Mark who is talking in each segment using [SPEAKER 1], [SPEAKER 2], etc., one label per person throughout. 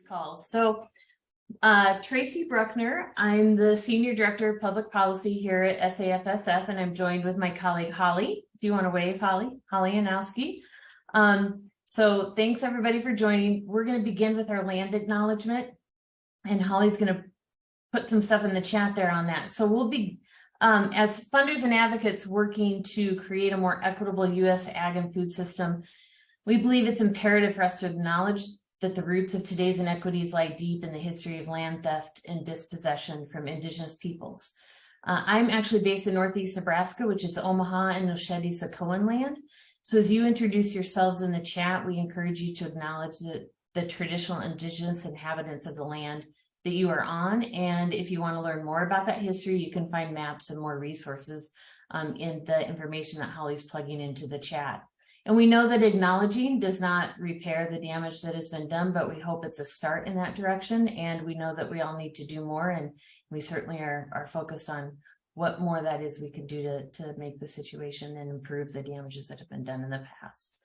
[SPEAKER 1] calls. So Tracy Bruckner, I'm the Senior Director of Public Policy here at SAFSF, and I'm joined with my colleague Holly. If you want to wave, Holly Anowski. So thanks everybody for joining. We're going to begin with our land acknowledgement, and Holly's going to put some stuff in the chat there on that. So we'll be, as funders and advocates working to create a more equitable U.S. ag and food system, we believe it's imperative for us to acknowledge that the roots of today's inequities lie deep in the history of land theft and dispossession from Indigenous peoples. I'm actually based in Northeast Nebraska, which is Omaha and Noshedi-Sakoan land. So as you introduce yourselves in the chat, we encourage you to acknowledge the traditional Indigenous inhabitants of the land that you are on. And if you want to learn more about that history, you can find maps and more resources in the information that Holly's plugging into the chat. And we know that acknowledging does not repair the damage that has been done, but we hope it's a start in that direction. And we know that we all need to do more. And we certainly are focused on what more that is we can do to make the situation and improve the damages that have been done in the past.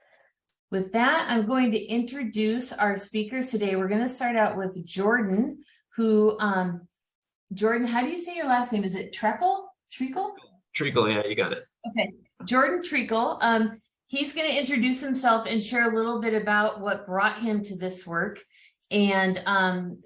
[SPEAKER 1] With that, I'm going to introduce our speakers today. We're going to start out with Jordan, who, Jordan, how do you say your last name? Is it Treakle?
[SPEAKER 2] Treakle, yeah, you got it.
[SPEAKER 1] Okay, Jordan Treakle. He's going to introduce himself and share a little bit about what brought him to this work. And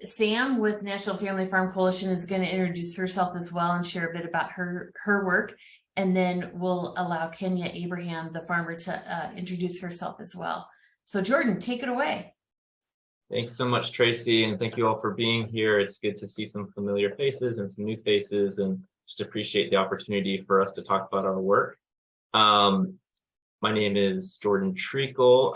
[SPEAKER 1] Sam with National Family Farm Coalition is going to introduce herself as well and share a bit about her work. And then we'll allow Kenya Abraham, the farmer, to introduce herself as well. So Jordan, take it away.
[SPEAKER 2] Thanks so much, Tracy, and thank you all for being here. It's good to see some familiar faces and some new faces, and just appreciate the opportunity for us to talk about our work. My name is Jordan Treakle.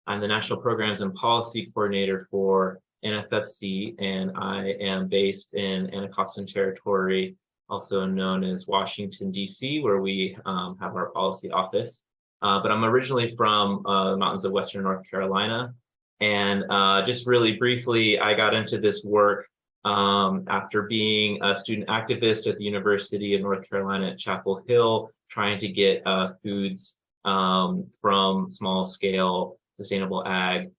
[SPEAKER 2] I'm the National Programs and Policy Coordinator for NFFC, and I am based in Anacostan Territory, also known as Washington, D.C., where we have our policy office. But I'm originally from the mountains of Western North Carolina. And just really briefly, I got into this work after being a student activist at the University of North Carolina at Chapel Hill, trying to get foods from small scale sustainable ag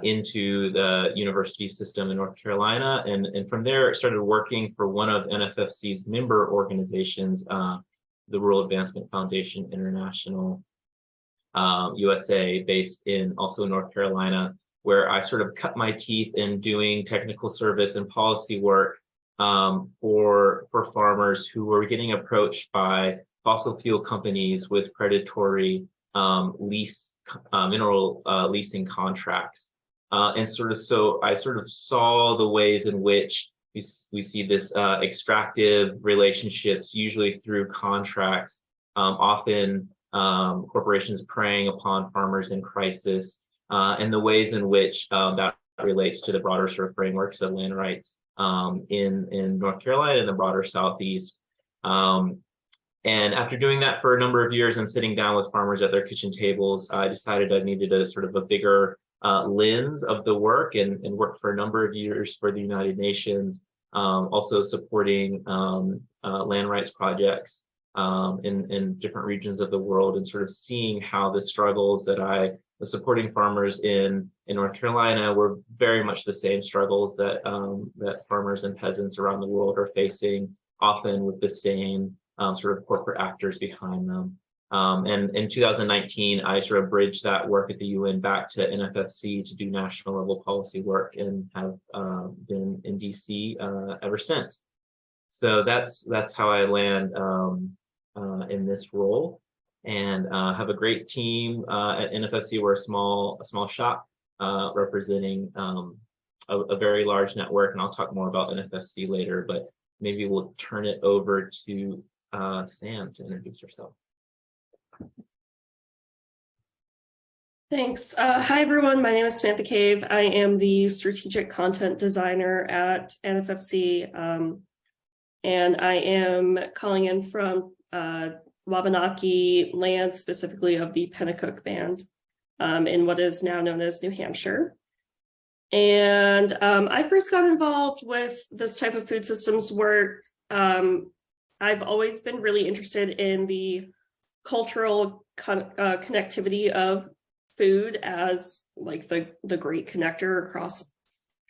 [SPEAKER 2] into the university system in North Carolina. And from there, I started working for one of NFFC's member organizations, the Rural Advancement Foundation International USA, based in also North Carolina, where I sort of cut my teeth in doing technical service and policy work for farmers who were getting approached by fossil fuel companies with predatory mineral leasing contracts. And so I sort of saw the ways in which we see this extractive relationships, usually through contracts, often corporations preying upon farmers in crisis, and the ways in which that relates to the broader sort of frameworks of land rights in North Carolina and the broader Southeast. And after doing that for a number of years and sitting down with farmers at their kitchen tables, I decided I needed a sort of a bigger lens of the work, and worked for a number of years for the United Nations, also supporting land rights projects in different regions of the world, and sort of seeing how the struggles that I was supporting farmers in North Carolina were very much the same struggles that that farmers and peasants around the world are facing, often with the same sort of corporate actors behind them. And in 2019, I sort of bridged that work at the UN back to NFFC to do national level policy work, and have been in DC ever since. So that's how I land in this role, and have a great team at NFFC. We're a small shop representing a very large network, and I'll talk more about NFFC later, but maybe we'll turn it over to Sam to introduce herself.
[SPEAKER 3] Thanks. Hi, everyone. My name is Samantha Cave. I am the strategic content designer at NFFC, and I am calling in from Wabanaki land, specifically of the Pennacook Band, in what is now known as New Hampshire. And I first got involved with this type of food systems work. I've always been really interested in the cultural connectivity of food as like the great connector across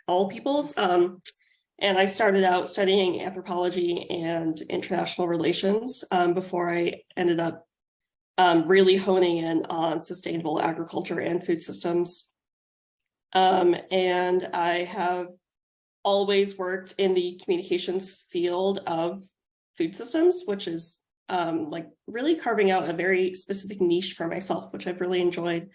[SPEAKER 3] all peoples. And I started out studying anthropology and international relations before I ended up really honing in on sustainable agriculture and food systems. And I have always worked in the communications field of food systems, which is like really carving out a very specific niche for myself, which I've really enjoyed.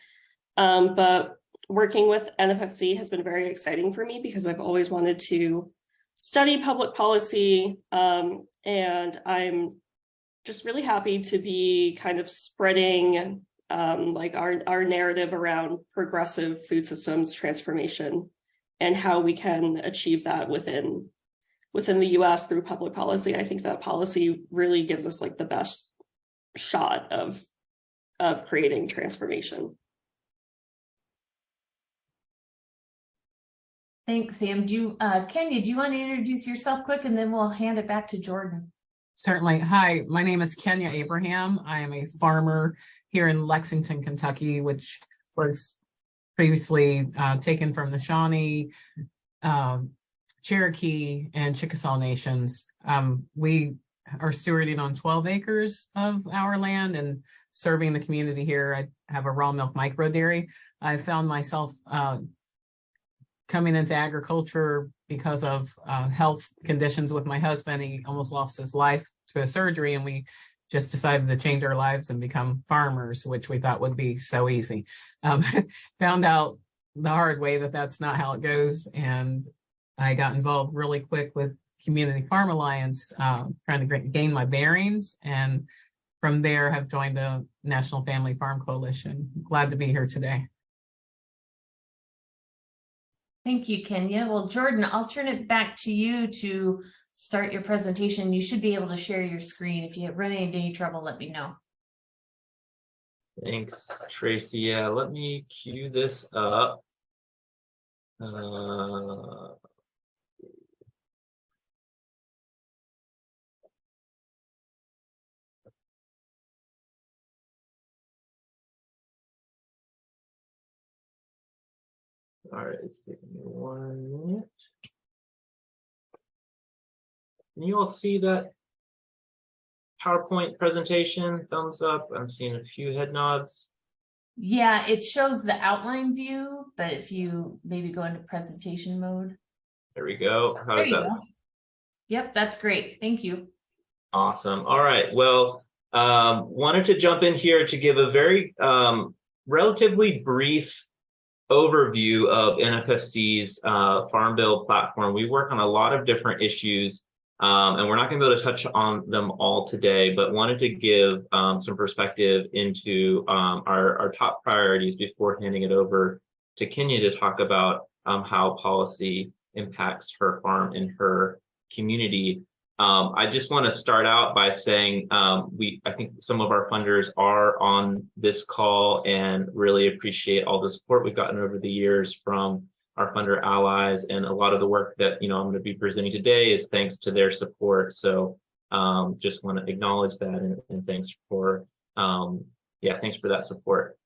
[SPEAKER 3] But working with NFFC has been very exciting for me because I've always wanted to study public policy, and I'm just really happy to be kind of spreading like our narrative around progressive food systems transformation and how we can achieve that within the US through public policy. I think that policy really gives us like the best shot of creating transformation.
[SPEAKER 1] Thanks, Sam. Kenya, do you want to introduce yourself quick and then we'll hand it back to Jordan?
[SPEAKER 4] Certainly. Hi, my name is Kenya Abraham. I am a farmer here in Lexington, Kentucky, which was previously taken from the Shawnee, Cherokee, and Chickasaw nations. We are stewarding on 12 acres of our land and serving the community here. I have a raw milk micro dairy. I found myself coming into agriculture because of health conditions with my husband. He almost lost his life to a surgery, and we just decided to change our lives and become farmers, which we thought would be so easy. Found out the hard way that that's not how it goes, and I got involved really quick with Community Farm Alliance, trying to gain my bearings, and from there have joined the National Family Farm Coalition. Glad to be here today.
[SPEAKER 1] Thank you, Kenya. Well, Jordan, I'll turn it back to you to start your presentation. You should be able to share your screen. If you run into any trouble, let me know.
[SPEAKER 2] Thanks, Tracy. Yeah, let me cue this up. All right, it's taking me 1 minute. Can you all see that PowerPoint presentation? Thumbs up. I'm seeing a few head nods.
[SPEAKER 1] Yeah, it shows the outline view, but if you maybe go into presentation mode.
[SPEAKER 2] There we go. How
[SPEAKER 1] There
[SPEAKER 2] is
[SPEAKER 1] you
[SPEAKER 2] that?
[SPEAKER 1] go. Yep, that's great. Thank you.
[SPEAKER 2] Awesome. All right. Well, wanted to jump in here to give a very relatively brief overview of NFFC's Farm Bill platform. We work on a lot of different issues, and we're not going to be able to touch on them all today, but wanted to give some perspective into our top priorities before handing it over to Kenya to talk about how policy impacts her farm and her community. I just want to start out by saying I think some of our funders are on this call and really appreciate all the support we've gotten over the years from our funder allies, and a lot of the work that I'm going to be presenting today is thanks to their support. So just want to acknowledge that and thanks for thanks for that support.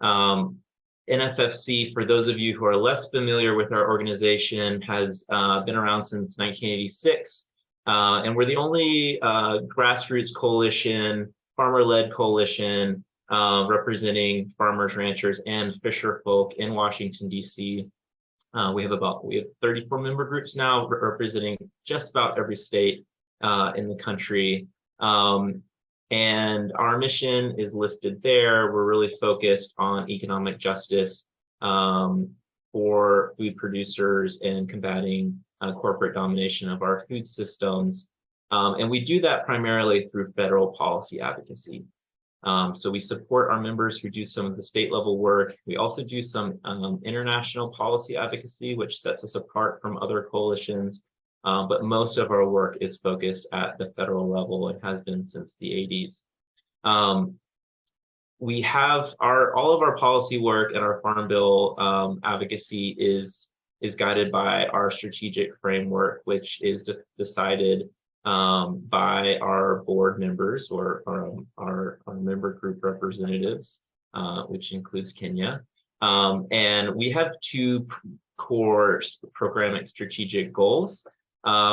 [SPEAKER 2] NFFC, for those of you who are less familiar with our organization, has been around since 1986. And we're the only grassroots coalition, farmer-led coalition, representing farmers, ranchers, and fisher folk in Washington, D.C. We have 34 member groups now, representing just about every state in the country. And our mission is listed there. We're really focused on economic justice for food producers and combating corporate domination of our food systems. And we do that primarily through federal policy advocacy. So we support our members who do some of the state level work. We also do some international policy advocacy, which sets us apart from other coalitions. But most of our work is focused at the federal level and has been since the 80s. We have all of our policy work and our Farm Bill advocacy is guided by our strategic framework, which is decided by our board members or our member group representatives, which includes Kenya. And we have two core programmatic strategic goals,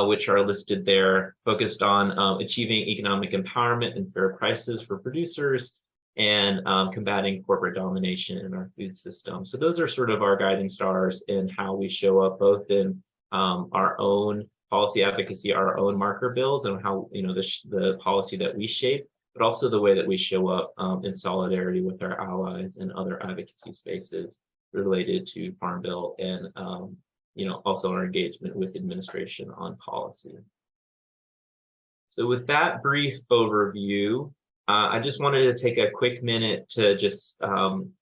[SPEAKER 2] which are listed there, focused on achieving economic empowerment and fair prices for producers, and combating corporate domination in our food system. So those are sort of our guiding stars in how we show up, both in our own policy advocacy, our own marker bills, and how, you know, the policy that we shape, but also the way that we show up in solidarity with our allies and other advocacy spaces related to Farm Bill, and you know, also our engagement with administration on policy. So with that brief overview, I just wanted to take a quick minute to just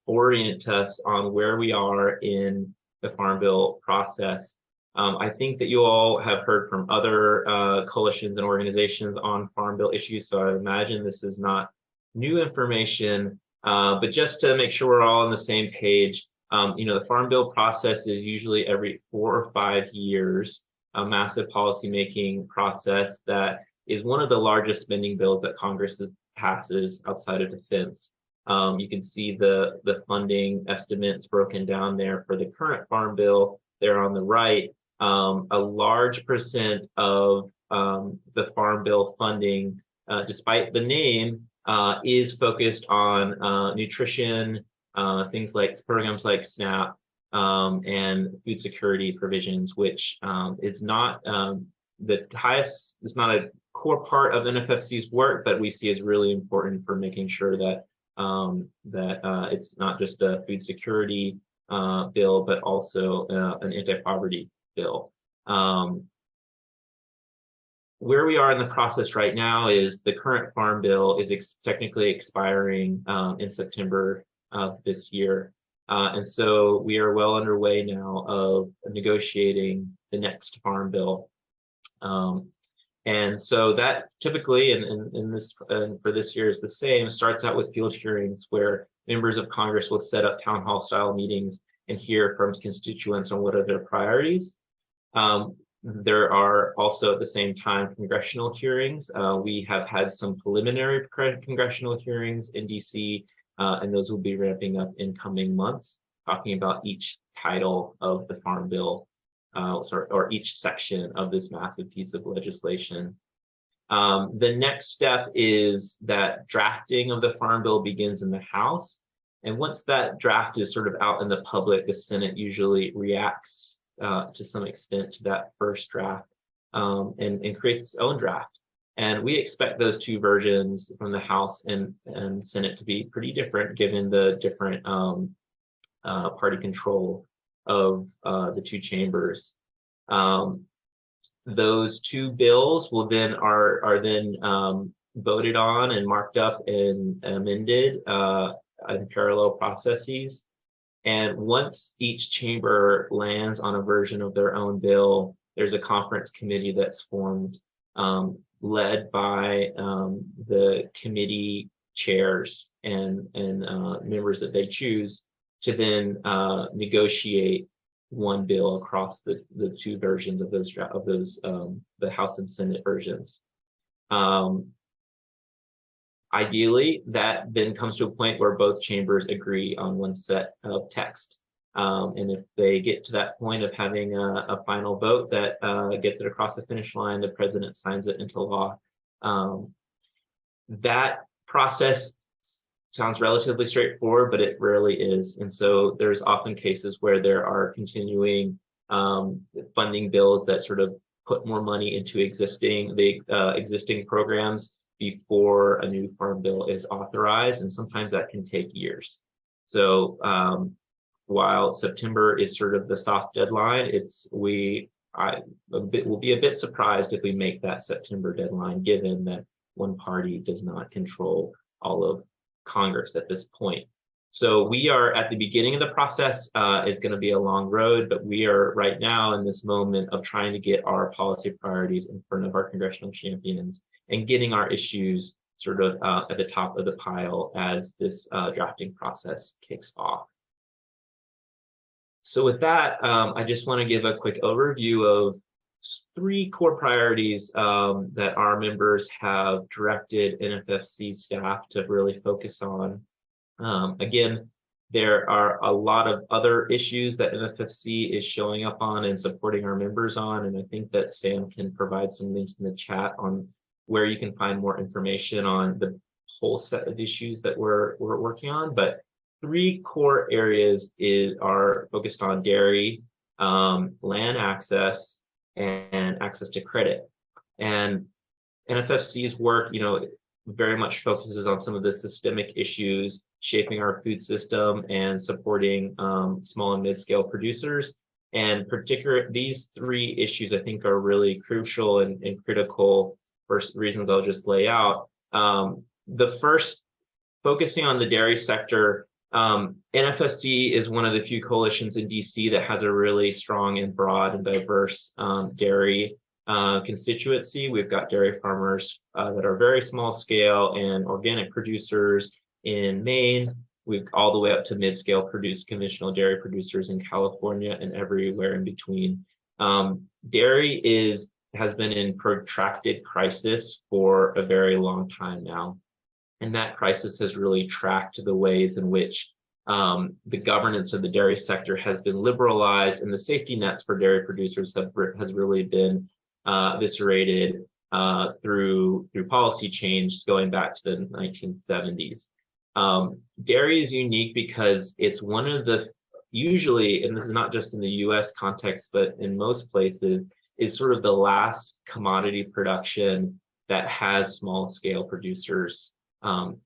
[SPEAKER 2] orient us on where we are in the Farm Bill process. I think that you all have heard from other coalitions and organizations on Farm Bill issues, so I imagine this is not new information, but just to make sure we're all on the same page, you know, the Farm Bill process is usually every 4 or 5 years, a massive policymaking process that is one of the largest spending bills that Congress passes outside of defense. You can see the funding estimates broken down there for the current Farm Bill there on the right. A large percent of the Farm Bill funding, despite the name, is focused on nutrition, things like programs like SNAP, and food security provisions, which is not the highest, is not a core part of NFFC's work, but we see as really important for making sure that it's not just a food security bill, but also an anti-poverty bill. Where we are in the process right now is the current Farm Bill is technically expiring in September of this year. And so we are well underway now of negotiating the next Farm Bill. And so that typically, and for this year is the same, starts out with field hearings where members of Congress will set up town hall style meetings and hear from constituents on what are their priorities. There are also at the same time congressional hearings. We have had some preliminary congressional hearings in DC, and those will be ramping up in coming months, talking about each title of the Farm Bill, or each section of this massive piece of legislation. The next step is that drafting of the Farm Bill begins in the House. And once that draft is sort of out in the public, the Senate usually reacts to some extent to that first draft and creates its own draft. And we expect those two versions from the House and Senate to be pretty different, given the different party control of the two chambers. Those two bills will then are then voted on and marked up and amended in parallel processes. And once each chamber lands on a version of their own bill, there's a conference committee that's formed, led by the committee chairs and members that they choose to then negotiate one bill across the two versions of those the House and Senate versions. Ideally, that then comes to a point where both chambers agree on one set of text. And if they get to that point of having a final vote that gets it across the finish line, the president signs it into law. That process sounds relatively straightforward, but it rarely is. And so there's often cases where there are continuing funding bills that sort of put more money into existing programs before a new Farm Bill is authorized, and sometimes that can take years. So while September is sort of the soft deadline, we'll be a bit surprised if we make that September deadline, given that one party does not control all of Congress at this point. So we are at the beginning of the process. It's going to be a long road, but we are right now in this moment of trying to get our policy priorities in front of our congressional champions and getting our issues sort of at the top of the pile as this drafting process kicks off. So with that, I just want to give a quick overview of 3 core priorities that our members have directed NFFC staff to really focus on. Again, There are a lot of other issues that NFFC is showing up on and supporting our members on, and I think that Sam can provide some links in the chat on where you can find more information on the whole set of issues that we're working on. But 3 core areas are focused on dairy, land access, and access to credit. And NFFC's work, very much focuses on some of the systemic issues shaping our food system and supporting small and mid-scale producers. And these 3 issues, I think, are really crucial and critical for reasons I'll just lay out. The first, focusing on the dairy sector, NFFC is one of the few coalitions in DC that has a really strong and broad and diverse dairy constituency. We've got dairy farmers that are very small scale and organic producers in Maine. We've all the way up to mid-scale conventional dairy producers in California and everywhere in between. Dairy has been in protracted crisis for a very long time now. And that crisis has really tracked the ways in which the governance of the dairy sector has been liberalized, and the safety nets for dairy producers has really been eviscerated through policy change going back to the 1970s. Dairy is unique because it's one of the, usually, and this is not just in the US context, but in most places, is sort of the last commodity production that has small scale producers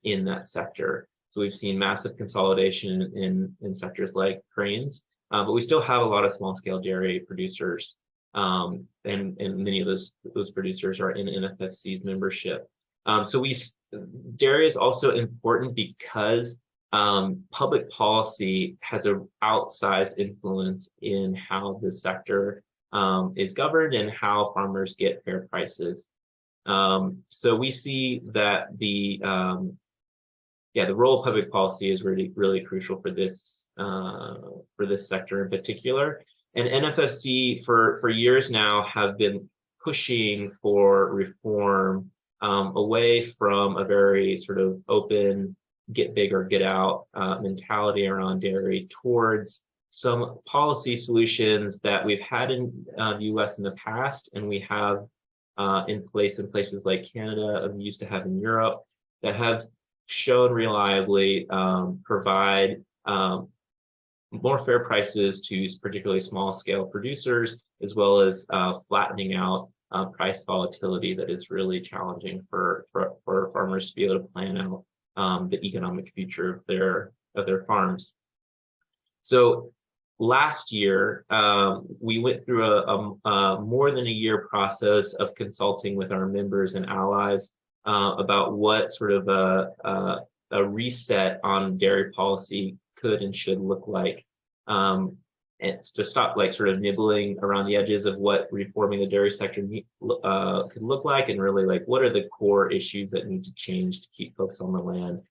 [SPEAKER 2] in that sector. So we've seen massive consolidation in sectors like grains, but we still have a lot of small scale dairy producers, and many of those producers are in NFFC's membership. So dairy is also important because public policy has an outsized influence in how the sector is governed and how farmers get fair prices. So we see that the role of public policy is really crucial for this sector in particular. And NFFC for years now have been pushing for reform away from a very sort of open, get big or get out mentality around dairy towards some policy solutions that we've had in the US in the past, and we have in places like Canada, and we used to have in Europe, that have shown reliably provide more fair prices to particularly small scale producers, as well as flattening out price volatility that is really challenging for farmers to be able to plan out the economic future of their farms. So last year, we went through a more than a year process of consulting with our members and allies about what sort of a reset on dairy policy could and should look like, and to stop sort of nibbling around the edges of what reforming the dairy sector could look like, and really what are the core issues that need to change to keep folks on the land.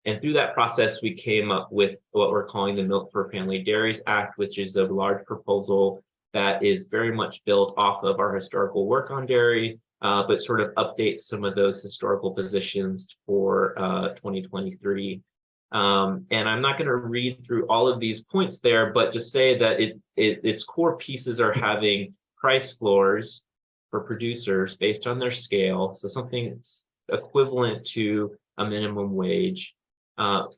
[SPEAKER 2] And through that process, we came up with what we're calling the Milk for Family Dairies Act, which is a large proposal that is very much built off of our historical work on dairy, but sort of updates some of those historical positions for 2023. And I'm not going to read through all of these points there, but just say that its core pieces are having price floors for producers based on their scale, so something equivalent to a minimum wage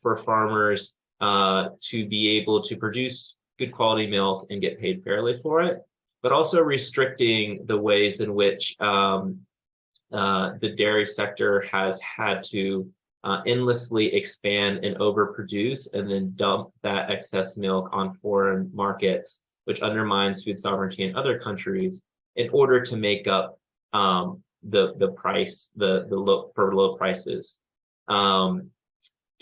[SPEAKER 2] for farmers to be able to produce good quality milk and get paid fairly for it, but also restricting the ways in which the dairy sector has had to endlessly expand and overproduce and then dump that excess milk on foreign markets, which undermines food sovereignty in other countries in order to make up the price, the low prices.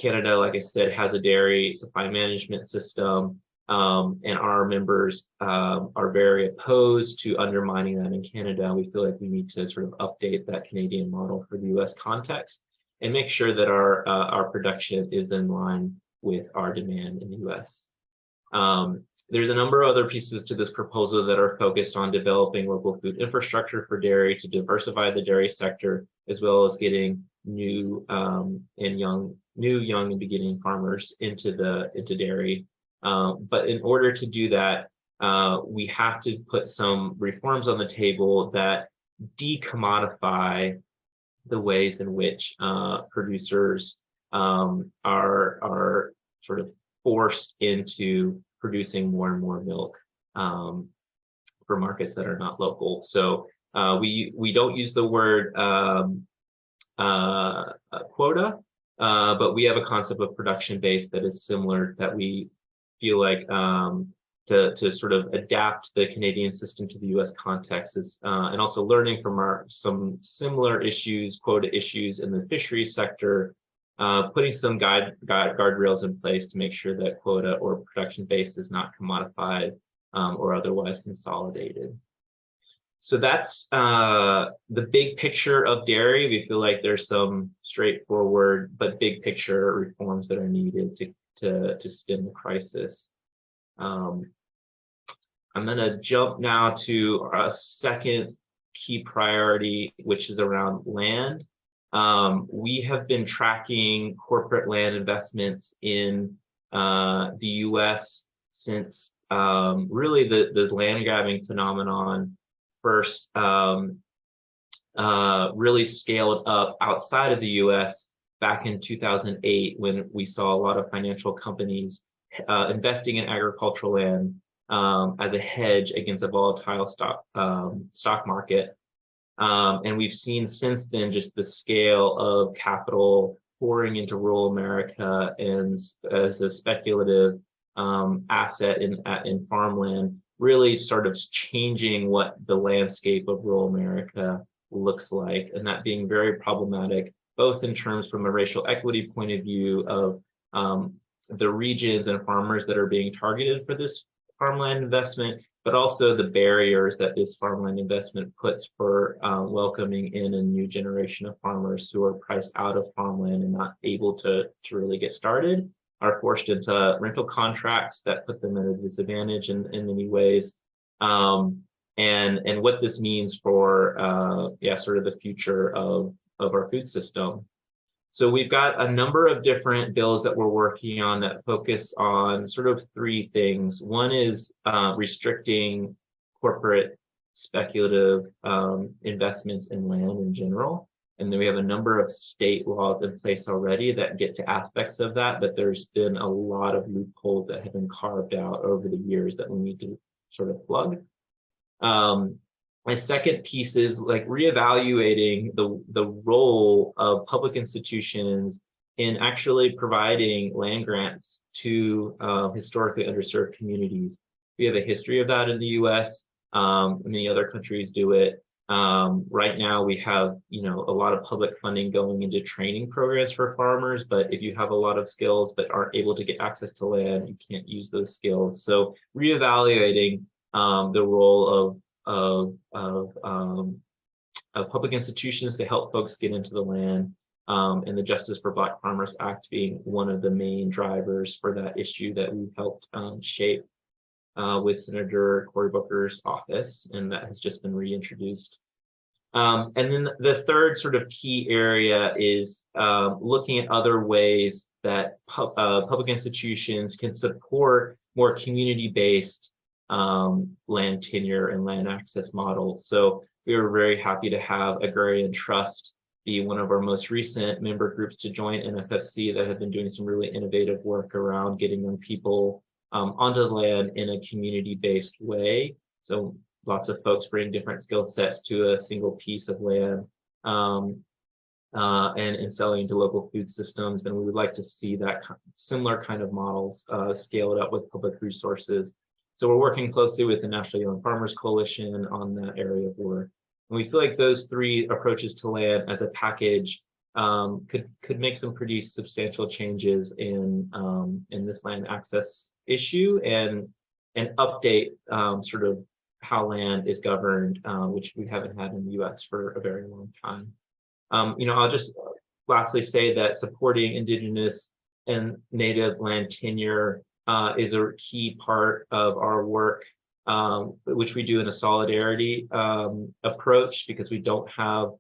[SPEAKER 2] Canada, like I said, has a dairy supply management system, and our members are very opposed to undermining that in Canada. We feel like we need to sort of update that Canadian model for the US context and make sure that our production is in line with our demand in the US. There's a number of other pieces to this proposal that are focused on developing local food infrastructure for dairy to diversify the dairy sector, as well as getting new young and beginning farmers into dairy. But in order to do that, we have to put some reforms on the table that decommodify the ways in which producers are sort of forced into producing more and more milk for markets that are not local. So we don't use the word quota, but we have a concept of production base that is similar, that we feel like to sort of adapt the Canadian system to the U.S. context is, and also learning from some similar issues, quota issues in the fisheries sector, putting some guardrails in place to make sure that quota or production base is not commodified or otherwise consolidated. So that's the big picture of dairy. We feel like there's some straightforward but big picture reforms that are needed to stem the crisis. I'm going to jump now to a second key priority, which is around land. We have been tracking corporate land investments in the U.S. since really the land grabbing phenomenon first really scaled up outside of the U.S. back in 2008, when we saw a lot of financial companies investing in agricultural land as a hedge against a volatile stock market. And we've seen since then just the scale of capital pouring into rural America and as a speculative asset in farmland, really sort of changing what the landscape of rural America looks like, and that being very problematic, both in terms from a racial equity point of view of the regions and farmers that are being targeted for this farmland investment, but also the barriers that this farmland investment puts for welcoming in a new generation of farmers who are priced out of farmland and not able to really get started, are forced into rental contracts that put them at a disadvantage in many ways. And what this means for sort of the future of our food system. So we've got a number of different bills that we're working on that focus on sort of three things. One is restricting corporate speculative investments in land in general. And then we have a number of state laws in place already that get to aspects of that, but there's been a lot of loopholes that have been carved out over the years that we need to sort of plug. My second piece is like reevaluating the role of public institutions in actually providing land grants to historically underserved communities. We have a history of that in the U.S. Many other countries do it. Right now we have, a lot of public funding going into training programs for farmers, but if you have a lot of skills but aren't able to get access to land, you can't use those skills. So reevaluating the role of public institutions to help folks get into the land, and the Justice for Black Farmers Act being one of the main drivers for that issue that we've helped shape with Senator Cory Booker's office, and that has just been reintroduced. And then the third sort of key area is looking at other ways that public institutions can support more community-based land tenure and land access models. So we were very happy to have Agrarian Trust be one of our most recent member groups to join NFFC that have been doing some really innovative work around getting young people onto the land in a community-based way. So lots of folks bring different skill sets to a single piece of land and selling into local food systems. And we would like to see that similar kind of models scaled up with public resources. So we're working closely with the National Young Farmers Coalition on that area of work. And we feel like those three approaches to land as a package could make some pretty substantial changes in this land access issue and update sort of how land is governed, which we haven't had in the U.S. for a very long time. I'll just lastly say that supporting Indigenous and Native land tenure is a key part of our work, which we do in a solidarity approach, because we don't have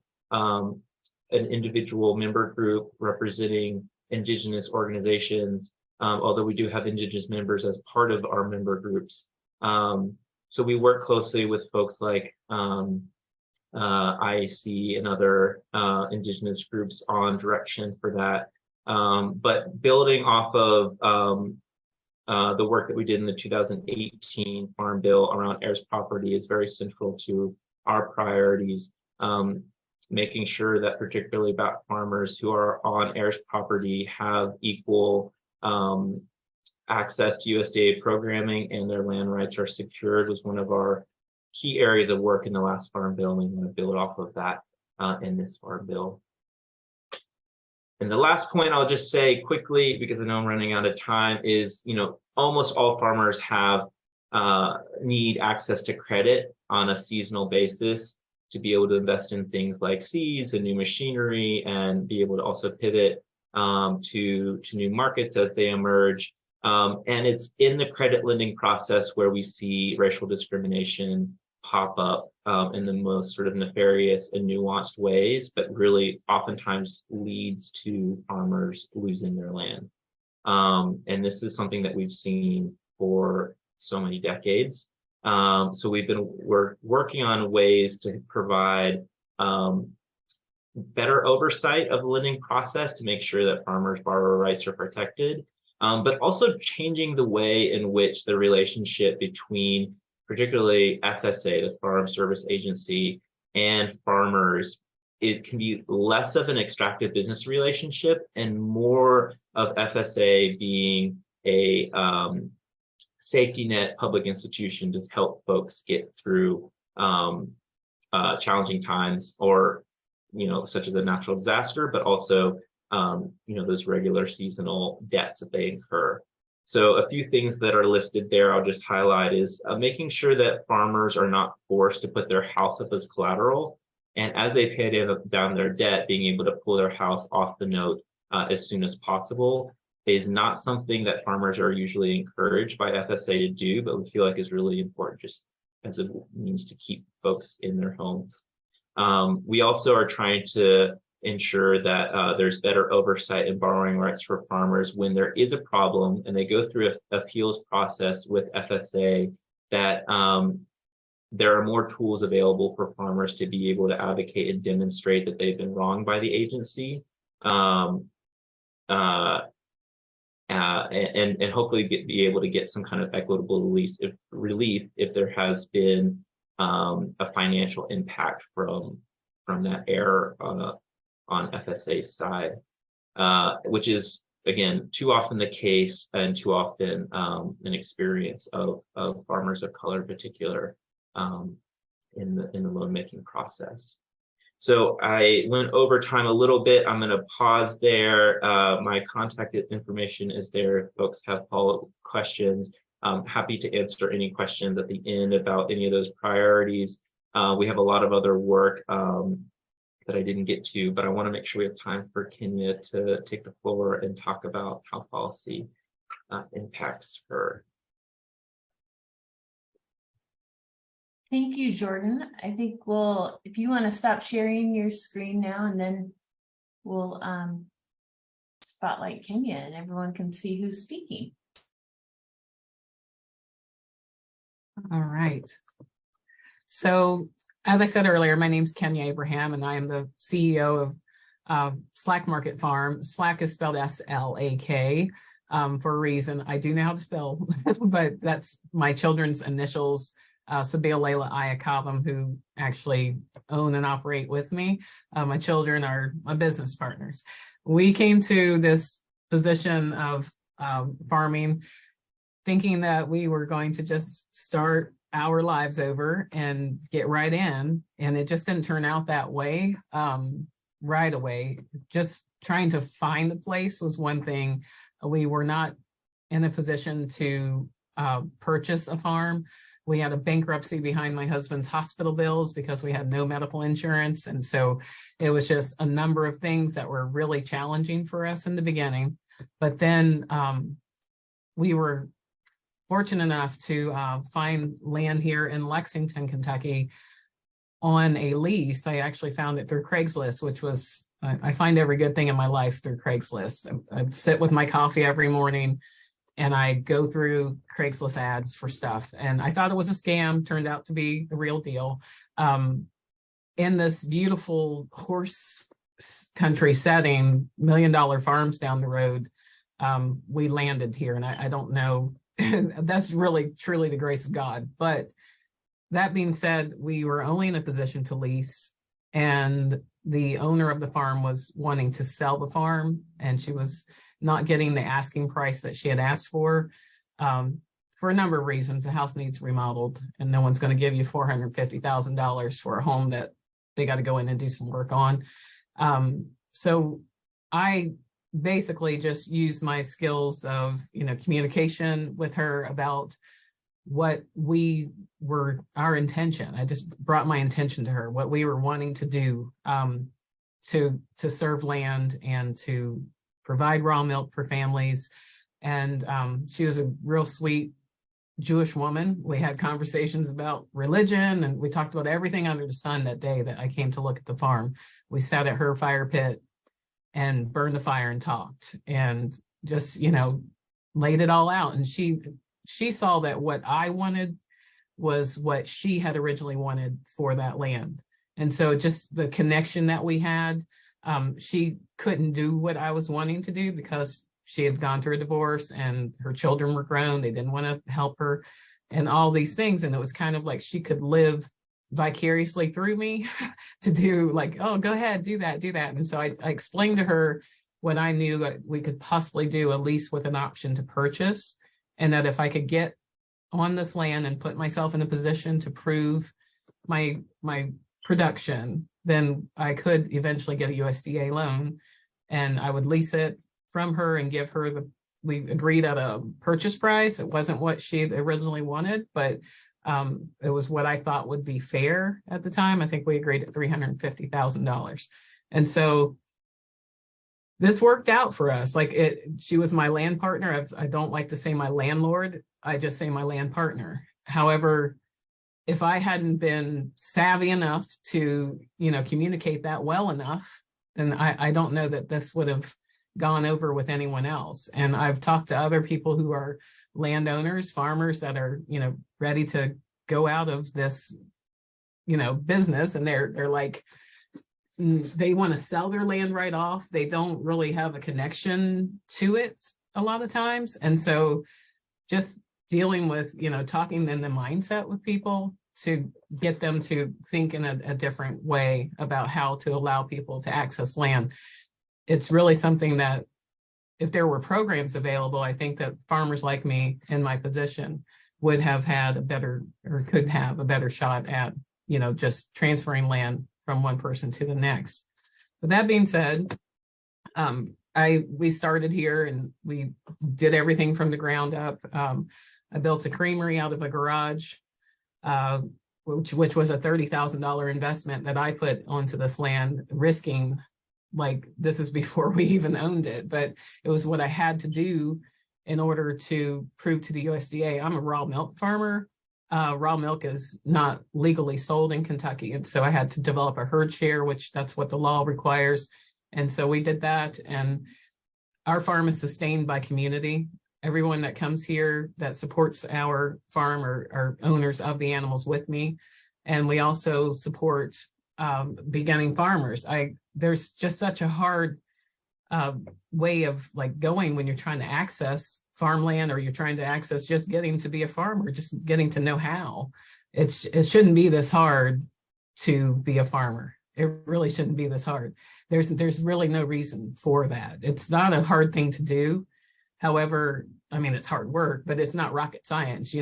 [SPEAKER 2] an individual member group representing Indigenous organizations, although we do have Indigenous members as part of our member groups. So we work closely with folks like IAC and other Indigenous groups on direction for that. But building off of the work that we did in the 2018 Farm Bill around heirs property is very central to our priorities, making sure that particularly about farmers who are on heirs property have equal access to USDA programming and their land rights are secured was one of our key areas of work in the last Farm Bill, and we want to build off of that in this Farm Bill. And the last point I'll just say quickly, because I know I'm running out of time, is almost all farmers have need access to credit on a seasonal basis to be able to invest in things like seeds and new machinery and be able to also pivot to new markets as they emerge. And it's in the credit lending process where we see racial discrimination pop up in the most sort of nefarious and nuanced ways, but really oftentimes leads to farmers losing their land. And this is something that we've seen for so many decades. So we're working on ways to provide better oversight of the lending process to make sure that farmers' borrower rights are protected, but also changing the way in which the relationship between particularly FSA, the Farm Service Agency, and farmers, it can be less of an extractive business relationship and more of FSA being a safety net public institution to help folks get through challenging times or, such as a natural disaster, but also, those regular seasonal debts that they incur. So a few things that are listed there I'll just highlight is making sure that farmers are not forced to put their house up as collateral. And as they pay down their debt, being able to pull their house off the note as soon as possible is not something that farmers are usually encouraged by FSA to do, but we feel like is really important just as a means to keep folks in their homes. We also are trying to ensure that there's better oversight and borrowing rights for farmers when there is a problem and they go through an appeals process with FSA, that there are more tools available for farmers to be able to advocate and demonstrate that they've been wronged by the agency, and hopefully be able to get some kind of equitable relief if there has been a financial impact from that error on FSA's side, which is, again, too often the case and too often an experience of farmers of color in particular in the loan making process. So I went over time a little bit. I'm going to pause there. My contact information is there if folks have follow-up questions. I'm happy to answer any questions at the end about any of those priorities. We have a lot of other work that I didn't get to, but I want to make sure we have time for Kenya to take the floor and talk about how policy impacts her.
[SPEAKER 1] Thank you, Jordan. I think if you want to stop sharing your screen now, and then we'll spotlight Kenya and everyone can see who's speaking.
[SPEAKER 4] All right. So as I said earlier, my name is Kenya Abraham, and I am the CEO of Slack Market Farm. Slack is spelled S-L-A-K for a reason. I do know how to spell, but that's my children's initials, Sabeel, Layla, Ayakabam, who actually own and operate with me. My children are my business partners. We came to this position of farming thinking that we were going to just start our lives over and get right in, and it just didn't turn out that way right away. Just trying to find a place was one thing. We were not in a position to purchase a farm. We had a bankruptcy behind my husband's hospital bills because we had no medical insurance, and so it was just a number of things that were really challenging for us in the beginning. But then we were fortunate enough to find land here in Lexington, Kentucky on a lease. I actually found it through Craigslist, which was I find every good thing in my life through Craigslist. I sit with my coffee every morning and I go through Craigslist ads for stuff. And I thought it was a scam, turned out to be the real deal. In this beautiful horse country setting, $1 million farms down the road, we landed here. And I don't know, that's really truly the grace of God. But that being said, we were only in a position to lease, and the owner of the farm was wanting to sell the farm, and she was not getting the asking price that she had asked for a number of reasons. The house needs remodeled, and no one's going to give you $450,000 for a home that they got to go in and do some work on. So I basically just used my skills of, communication with her about what we were, our intention. I just brought my intention to her, what we were wanting to do, to serve land and to provide raw milk for families. And she was a real sweet Jewish woman. We had conversations about religion, and we talked about everything under the sun that day that I came to look at the farm. We sat at her fire pit and burned the fire and talked, and just, laid it all out. And she saw that what I wanted was what she had originally wanted for that land. And so just the connection that we had, she couldn't do what I was wanting to do because she had gone through a divorce and her children were grown. They didn't want to help her and all these things. And it was kind of like she could live vicariously through me to do, like, oh, go ahead, do that. And so I explained to her what I knew that we could possibly do, a lease with an option to purchase. And that if I could get on this land and put myself in a position to prove my production, then I could eventually get a USDA loan, and I would lease it from her and give her we agreed at a purchase price. It wasn't what she originally wanted, but it was what I thought would be fair at the time. I think we agreed at $350,000. And so this worked out for us. She was my land partner. I don't like to say my landlord. I just say my land partner. However, if I hadn't been savvy enough to, communicate that well enough, then I don't know that this would have gone over with anyone else. And I've talked to other people who are landowners, farmers that are, ready to go out of this, business. And they're like, they want to sell their land right off. They don't really have a connection to it a lot of times. And so just dealing with, talking in the mindset with people to get them to think in a different way about how to allow people to access land. It's really something that if there were programs available, I think that farmers like me in my position would have had a better, or could have a better shot at, just transferring land from one person to the next. But that being said, we started here and we did everything from the ground up. I built a creamery out of a garage, which was a $30,000 investment that I put onto this land, risking, this is before we even owned it, but it was what I had to do in order to prove to the USDA I'm a raw milk farmer. Raw milk is not legally sold in Kentucky. And so I had to develop a herd share, which that's what the law requires. And so we did that. And our farm is sustained by community. Everyone that comes here that supports our farm are owners of the animals with me. And we also support beginning farmers. There's just such a hard way of going when you're trying to access farmland, or you're trying to access just getting to be a farmer, just getting to know how. It shouldn't be this hard to be a farmer. It really shouldn't be this hard. There's really no reason for that. It's not a hard thing to do. However, it's hard work, but it's not rocket science,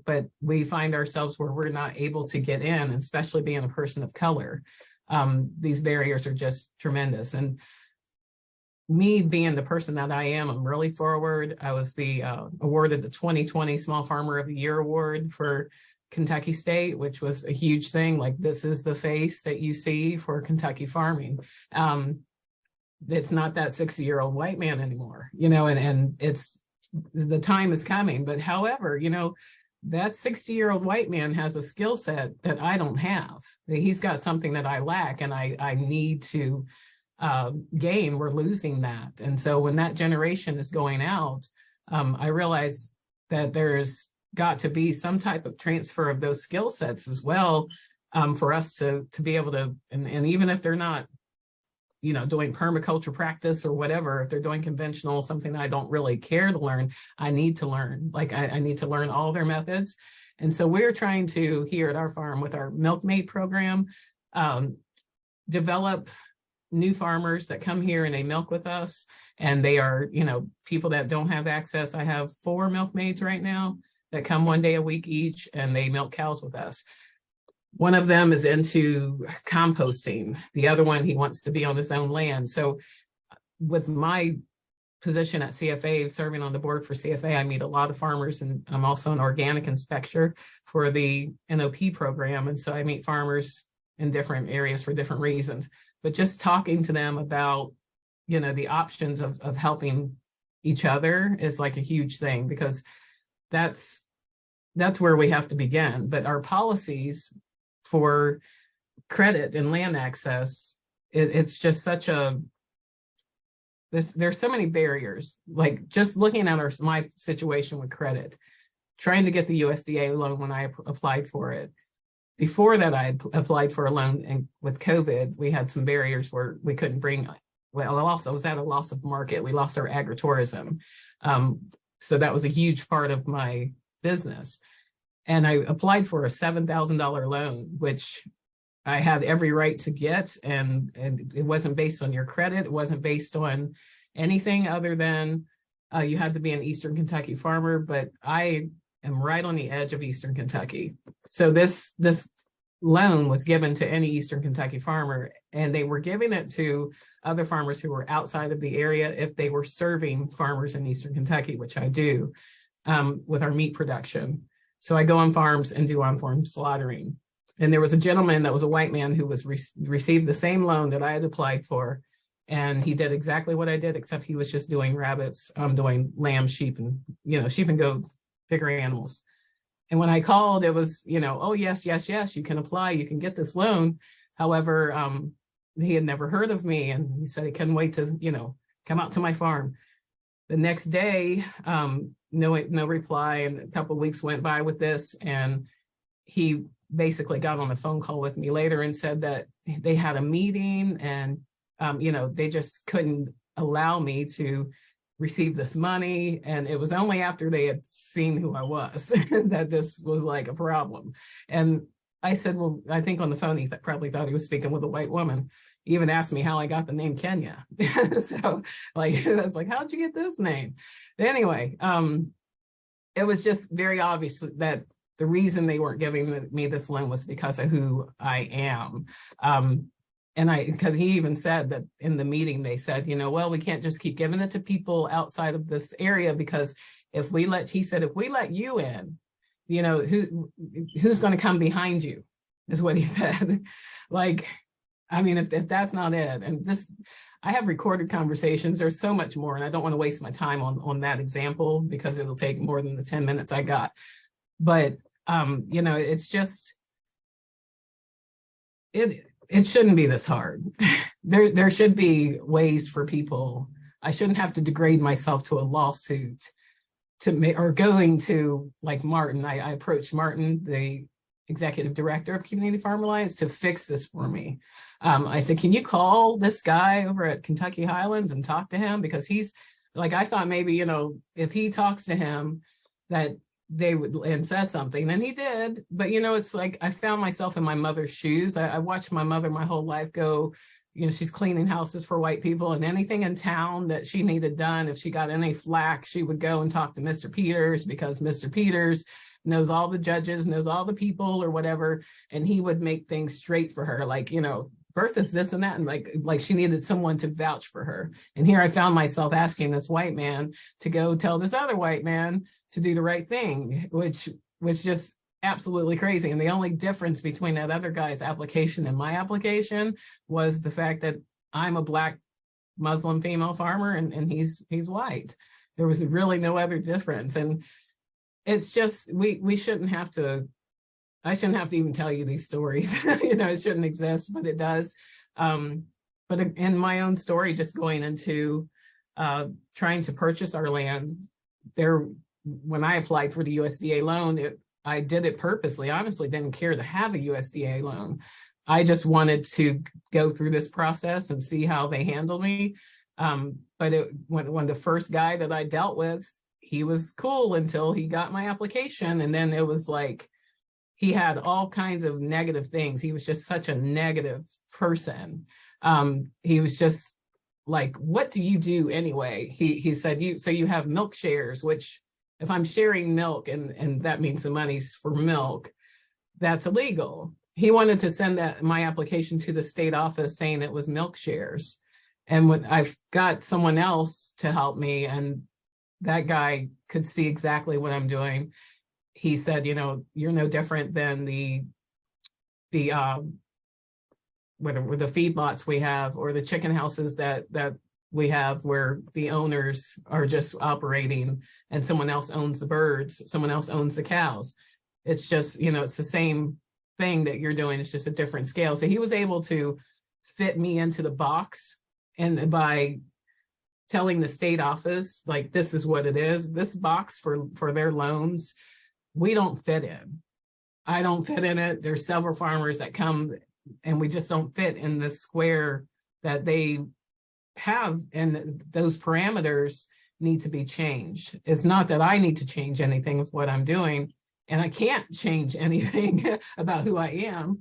[SPEAKER 4] but we find ourselves where we're not able to get in, especially being a person of color. These barriers are just tremendous. And me being the person that I am, I'm really forward. I was awarded the 2020 Small Farmer of the Year award for Kentucky State, which was a huge thing. This is the face that you see for Kentucky farming. It's not that 60-year-old white man anymore, and it's, the time is coming. But however, that 60-year-old white man has a skill set that I don't have. He's got something that I lack, and I need to gain, we're losing that. And so when that generation is going out, I realize that there's got to be some type of transfer of those skill sets as well, for us to be able to, and even if they're not, doing permaculture practice or whatever, if they're doing conventional, something I don't really care to learn, I need to learn. Like I need to learn all their methods. And so we're trying to, here at our farm with our milkmaid program, develop new farmers that come here and they milk with us. And they are, people that don't have access. I have 4 milkmaids right now that come 1 day a week each, and they milk cows with us. One of them is into composting. The other one, he wants to be on his own land. So with my position at CFA, serving on the board for CFA, I meet a lot of farmers, and I'm also an organic inspector for the NOP program. And so I meet farmers in different areas for different reasons, but just talking to them about, the options of helping each other is like a huge thing, because that's where we have to begin. But our policies for credit and land access, it's just such a, there's so many barriers. Like just looking at my situation with credit, trying to get the USDA loan when I applied for it. Before that, I had applied for a loan, and with COVID, we had some barriers where we couldn't bring, well, also was at a loss of market. We lost our agritourism. So that was a huge part of my business. And I applied for a $7,000 loan, which I had every right to get. And it wasn't based on your credit. It wasn't based on anything other than you had to be an Eastern Kentucky farmer, but I am right on the edge of Eastern Kentucky. So this loan was given to any Eastern Kentucky farmer, and they were giving it to other farmers who were outside of the area if they were serving farmers in Eastern Kentucky, which I do with our meat production. So I go on farms and do on-farm slaughtering. And there was a gentleman that was a white man who was received the same loan that I had applied for. And he did exactly what I did, except he was just doing rabbits, doing lamb, sheep, and, sheep and goat, bigger animals. And when I called, it was, oh, yes, you can apply, you can get this loan. However, he had never heard of me, and he said he couldn't wait to, come out to my farm. The next day, no reply, and a couple of weeks went by with this, and he basically got on a phone call with me later and said that they had a meeting, and they just couldn't allow me to receive this money. And it was only after they had seen who I was that this was like a problem. And I said, well, I think on the phone, he probably thought he was speaking with a white woman. He even asked me how I got the name Kenya. So like, I was like, how'd you get this name? Anyway, it was just very obvious that the reason they weren't giving me this loan was because of who I am. Because he even said that in the meeting, they said, well, we can't just keep giving it to people outside of this area, because if we let you in, who's going to come behind you, is what he said. Like, I mean, if that's not it, and I have recorded conversations, there's so much more, and I don't want to waste my time on that example, because it'll take more than the 10 minutes I got. But, it's just, it shouldn't be this hard. There should be ways for people. I shouldn't have to degrade myself to a lawsuit or going to, like, Martin. I approached Martin, the executive director of Community Farm Alliance, to fix this for me. I said, can you call this guy over at Kentucky Highlands and talk to him? Because he's like, I thought maybe, if he talks to him, that they would, and says something, and he did. But it's like, I found myself in my mother's shoes. I watched my mother my whole life go, she's cleaning houses for white people, and anything in town that she needed done, if she got any flack, she would go and talk to Mr. Peters, because Mr. Peters knows all the judges, knows all the people or whatever, and he would make things straight for her. Like, Bertha's this and that, and like she needed someone to vouch for her. And here I found myself asking this white man to go tell this other white man to do the right thing, which was just absolutely crazy. And the only difference between that other guy's application and my application was the fact that I'm a Black Muslim female farmer, and he's white. There was really no other difference. And it's just, we shouldn't have to, I shouldn't have to even tell you these stories. It shouldn't exist, but it does. But but in my own story, just going into trying to purchase our land there, when I applied for the USDA loan, I did it purposely. I honestly didn't care to have a USDA loan. I just wanted to go through this process and see how they handle me. But when the first guy that I dealt with, he was cool until he got my application. And then it was like, he had all kinds of negative things. He was just such a negative person. He was just like, what do you do anyway? He said, you have milk shares, which if I'm sharing milk and that means the money's for milk, that's illegal. He wanted to send my application to the state office saying it was milk shares. And when I've got someone else to help me, and that guy could see exactly what I'm doing. He said, you're no different than the feedlots we have, or the chicken houses that we have, where the owners are just operating and someone else owns the birds, someone else owns the cows. It's just, it's the same thing that you're doing. It's just a different scale. So he was able to fit me into the box, and by telling the state office, like, this is what it is, this box for their loans, we don't fit in. I don't fit in it. There's several farmers that come, and we just don't fit in the square that they have, and those parameters need to be changed. It's not that I need to change anything of what I'm doing, and I can't change anything about who I am,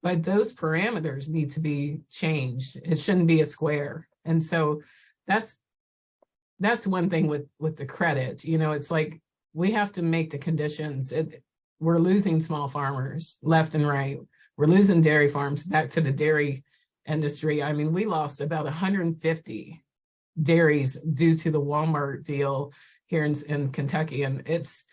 [SPEAKER 4] but those parameters need to be changed. It shouldn't be a square. And so that's one thing with the credit. It's like, we have to make the conditions. We're losing small farmers left and right. We're losing dairy farms back to the dairy industry. I mean, we lost about 150 dairies due to the Walmart deal here in Kentucky. And it's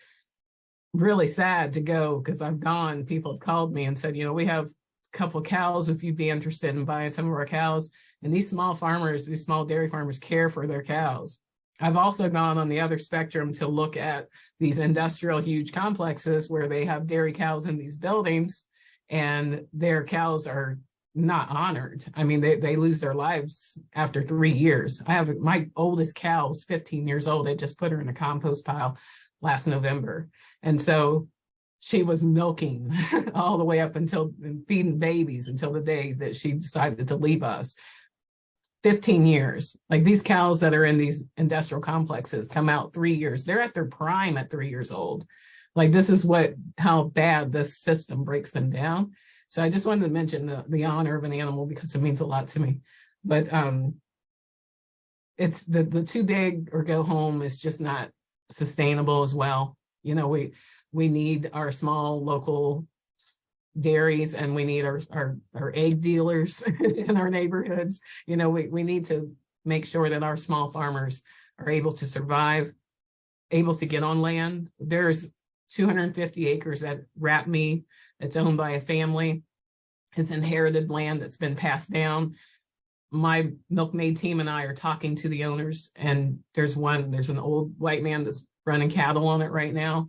[SPEAKER 4] really sad to go, because I've gone, people have called me and said, we have a couple of cows, if you'd be interested in buying some of our cows. And these small farmers, these small dairy farmers, care for their cows. I've also gone on the other spectrum to look at these industrial huge complexes where they have dairy cows in these buildings, and their cows are not honored. I mean, they lose their lives after 3 years. I have my oldest cow is 15 years old. I just put her in a compost pile last November. And so she was milking all the way up until feeding babies until the day that she decided to leave us. 15 years. Like, these cows that are in these industrial complexes come out 3 years. They're at their prime at 3 years old. Like, this is how bad this system breaks them down. So I just wanted to mention the honor of an animal, because it means a lot to me. But it's the too big or go home is just not sustainable as well. We need our small local dairies, and we need our egg dealers in our neighborhoods. We need to make sure that our small farmers are able to survive, able to get on land. There's 250 acres at Rapme that's owned by a family. It's inherited land that's been passed down. My milkmaid team and I are talking to the owners, and there's an old white man that's running cattle on it right now.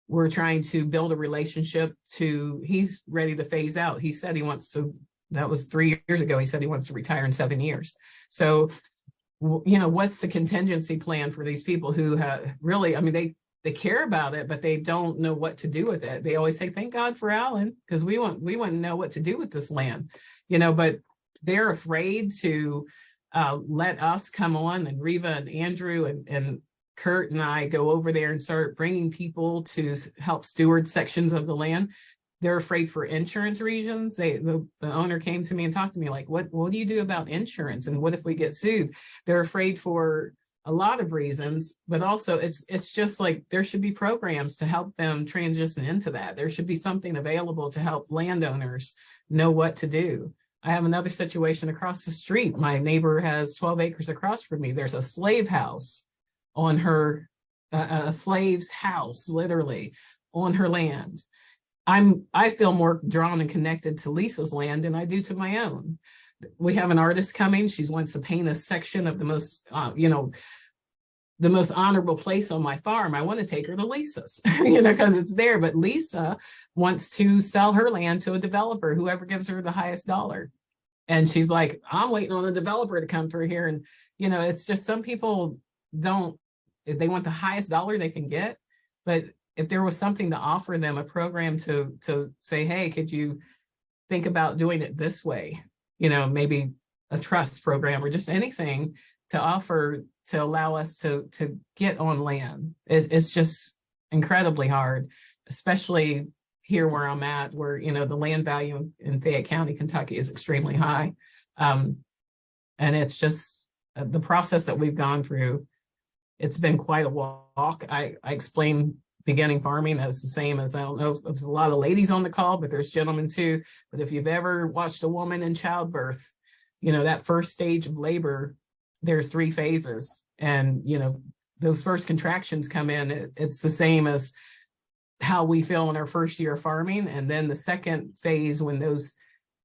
[SPEAKER 4] We're trying to build a relationship he's ready to phase out. He said he wants to, that was 3 years ago, he said he wants to retire in 7 years. So, what's the contingency plan for these people who have really, I mean, they care about it, but they don't know what to do with it. They always say, thank God for Alan, because we wouldn't know what to do with this land, but they're afraid to let us come on, and Reva and Andrew and Kurt and I go over there and start bringing people to help steward sections of the land. They're afraid for insurance reasons. The owner came to me and talked to me like, what do you do about insurance? And what if we get sued? They're afraid for a lot of reasons, but also it's just like, there should be programs to help them transition into that. There should be something available to help landowners know what to do. I have another situation across the street. My neighbor has 12 acres across from me. There's a slave house on her, a slave's house, literally, on her land. I feel more drawn and connected to Lisa's land than I do to my own. We have an artist coming. She wants to paint a section of the most, the most honorable place on my farm. I want to take her to Lisa's, because it's there. But Lisa wants to sell her land to a developer, whoever gives her the highest dollar. And she's like, I'm waiting on a developer to come through here. And, you know, it's just some people don't, if they want the highest dollar they can get, but if there was something to offer them, a program to say, hey, could you think about doing it this way? You know, maybe a trust program or just anything to offer to allow us to get on land. It's just incredibly hard, especially here where I'm at, where, you know, the land value in Fayette County, Kentucky is extremely high. And it's just the process that we've gone through. It's been quite a walk. I explain beginning farming as the same as, I don't know if there's a lot of ladies on the call, but there's gentlemen too. But if you've ever watched a woman in childbirth, you know, that first stage of labor, there's 3 phases. And, you know, those first contractions come in, it's the same as how we feel in our first year of farming. And then the second phase, when those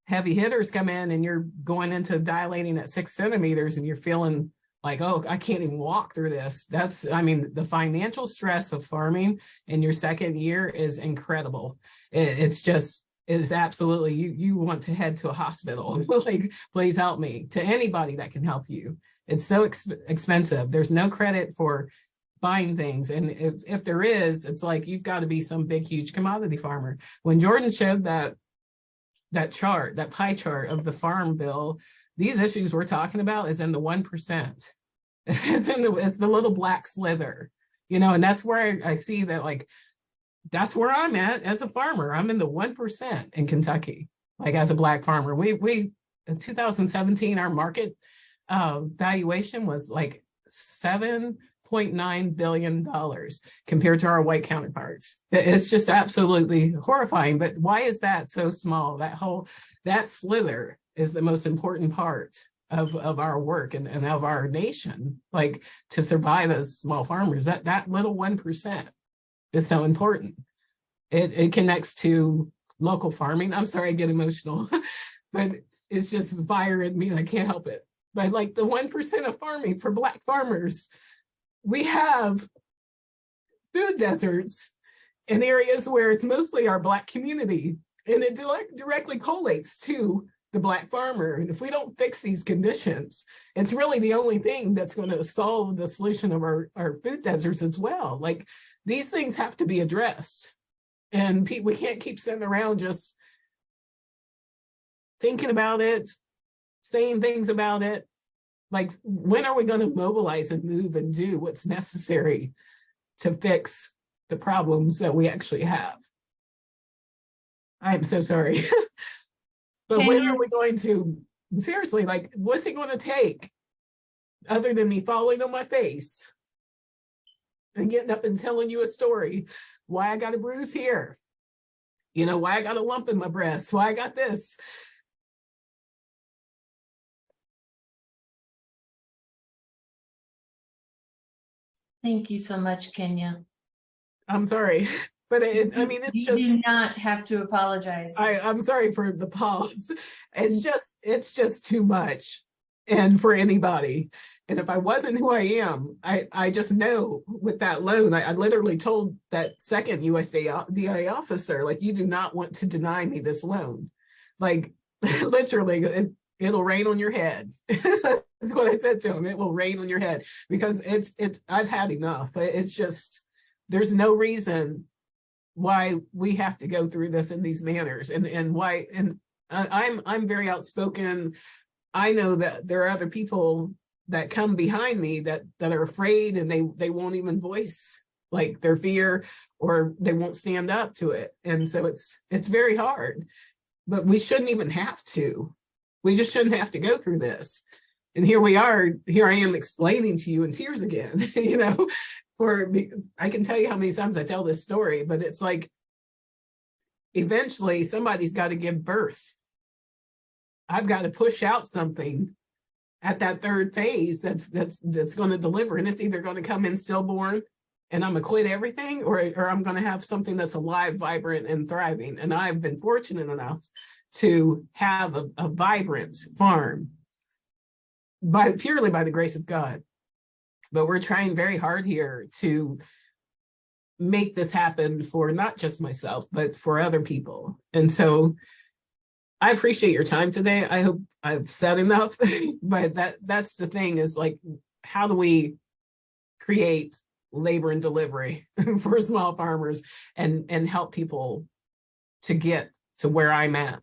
[SPEAKER 4] heavy hitters come in and you're going into dilating at 6 centimeters and you're feeling like, oh, I can't even walk through this. That's, I mean, the financial stress of farming in your second year is incredible. It's just, is absolutely, you want to head to a hospital. Like, please help me. To anybody that can help you. It's so expensive. There's no credit for buying things. And if there is, it's like, you've got to be some big, huge commodity farmer. When Jordan showed that chart, that pie chart of the farm bill, these issues we're talking about is in the 1%. It's the little black slither, you know, and that's where I see that, like, that's where I'm at as a farmer. I'm in the 1% in Kentucky, like as a Black farmer. We in 2017, our market valuation was like $7.9 billion compared to our white counterparts. It's just absolutely horrifying. But why is that so small? That slither is the most important part of our work and of our nation, like, to survive as small farmers. That little 1% is so important. It connects to local farming. I'm sorry, I get emotional, but it's just the fire in me and I can't help it. But like the 1% of farming for Black farmers, we have food deserts in areas where it's mostly our Black community, and it directly correlates to the Black farmer. And if we don't fix these conditions, it's really the only thing that's going to solve the solution of our food deserts as well. Like, these things have to be addressed. And we can't keep sitting around just thinking about it, saying things about it. Like, when are we going to mobilize and move and do what's necessary to fix the problems that we actually have? I am so sorry. But when are we going to, seriously, like, what's it going to take other than me falling on my face and getting up and telling you a story? Why I got a bruise here, you know, why I got a lump in my breast, why I got this.
[SPEAKER 1] Thank you so much, Kenya.
[SPEAKER 4] I'm sorry, but I mean, it's just,
[SPEAKER 1] you do not have to apologize.
[SPEAKER 4] I'm sorry for the pause. It's just too much, and for anybody. And if I wasn't who I am, I just know with that loan, I literally told that second USDA officer, like, you do not want to deny me this loan. Like, literally, it'll rain on your head. That's what I said to him. It will rain on your head, because I've had enough. It's just, there's no reason why we have to go through this in these manners, and why. And I'm very outspoken. I know that there are other people that come behind me that are afraid, and they won't even voice, like, their fear, or they won't stand up to it. And so it's very hard, but we shouldn't even have to. We just shouldn't have to go through this. And here I am explaining to you in tears again, you know, I can tell you how many times I tell this story, but it's like, eventually somebody's got to give birth. I've got to push out something at that third phase that's going to deliver, and it's either going to come in stillborn and I'm gonna quit everything, or I'm going to have something that's alive, vibrant, and thriving. And I've been fortunate enough to have a vibrant farm purely by the grace of God. But we're trying very hard here to make this happen for not just myself, but for other people. And so I appreciate your time today. I hope I've said enough, but that's the thing is like, how do we create labor and delivery for small farmers and help people to get to where I'm at?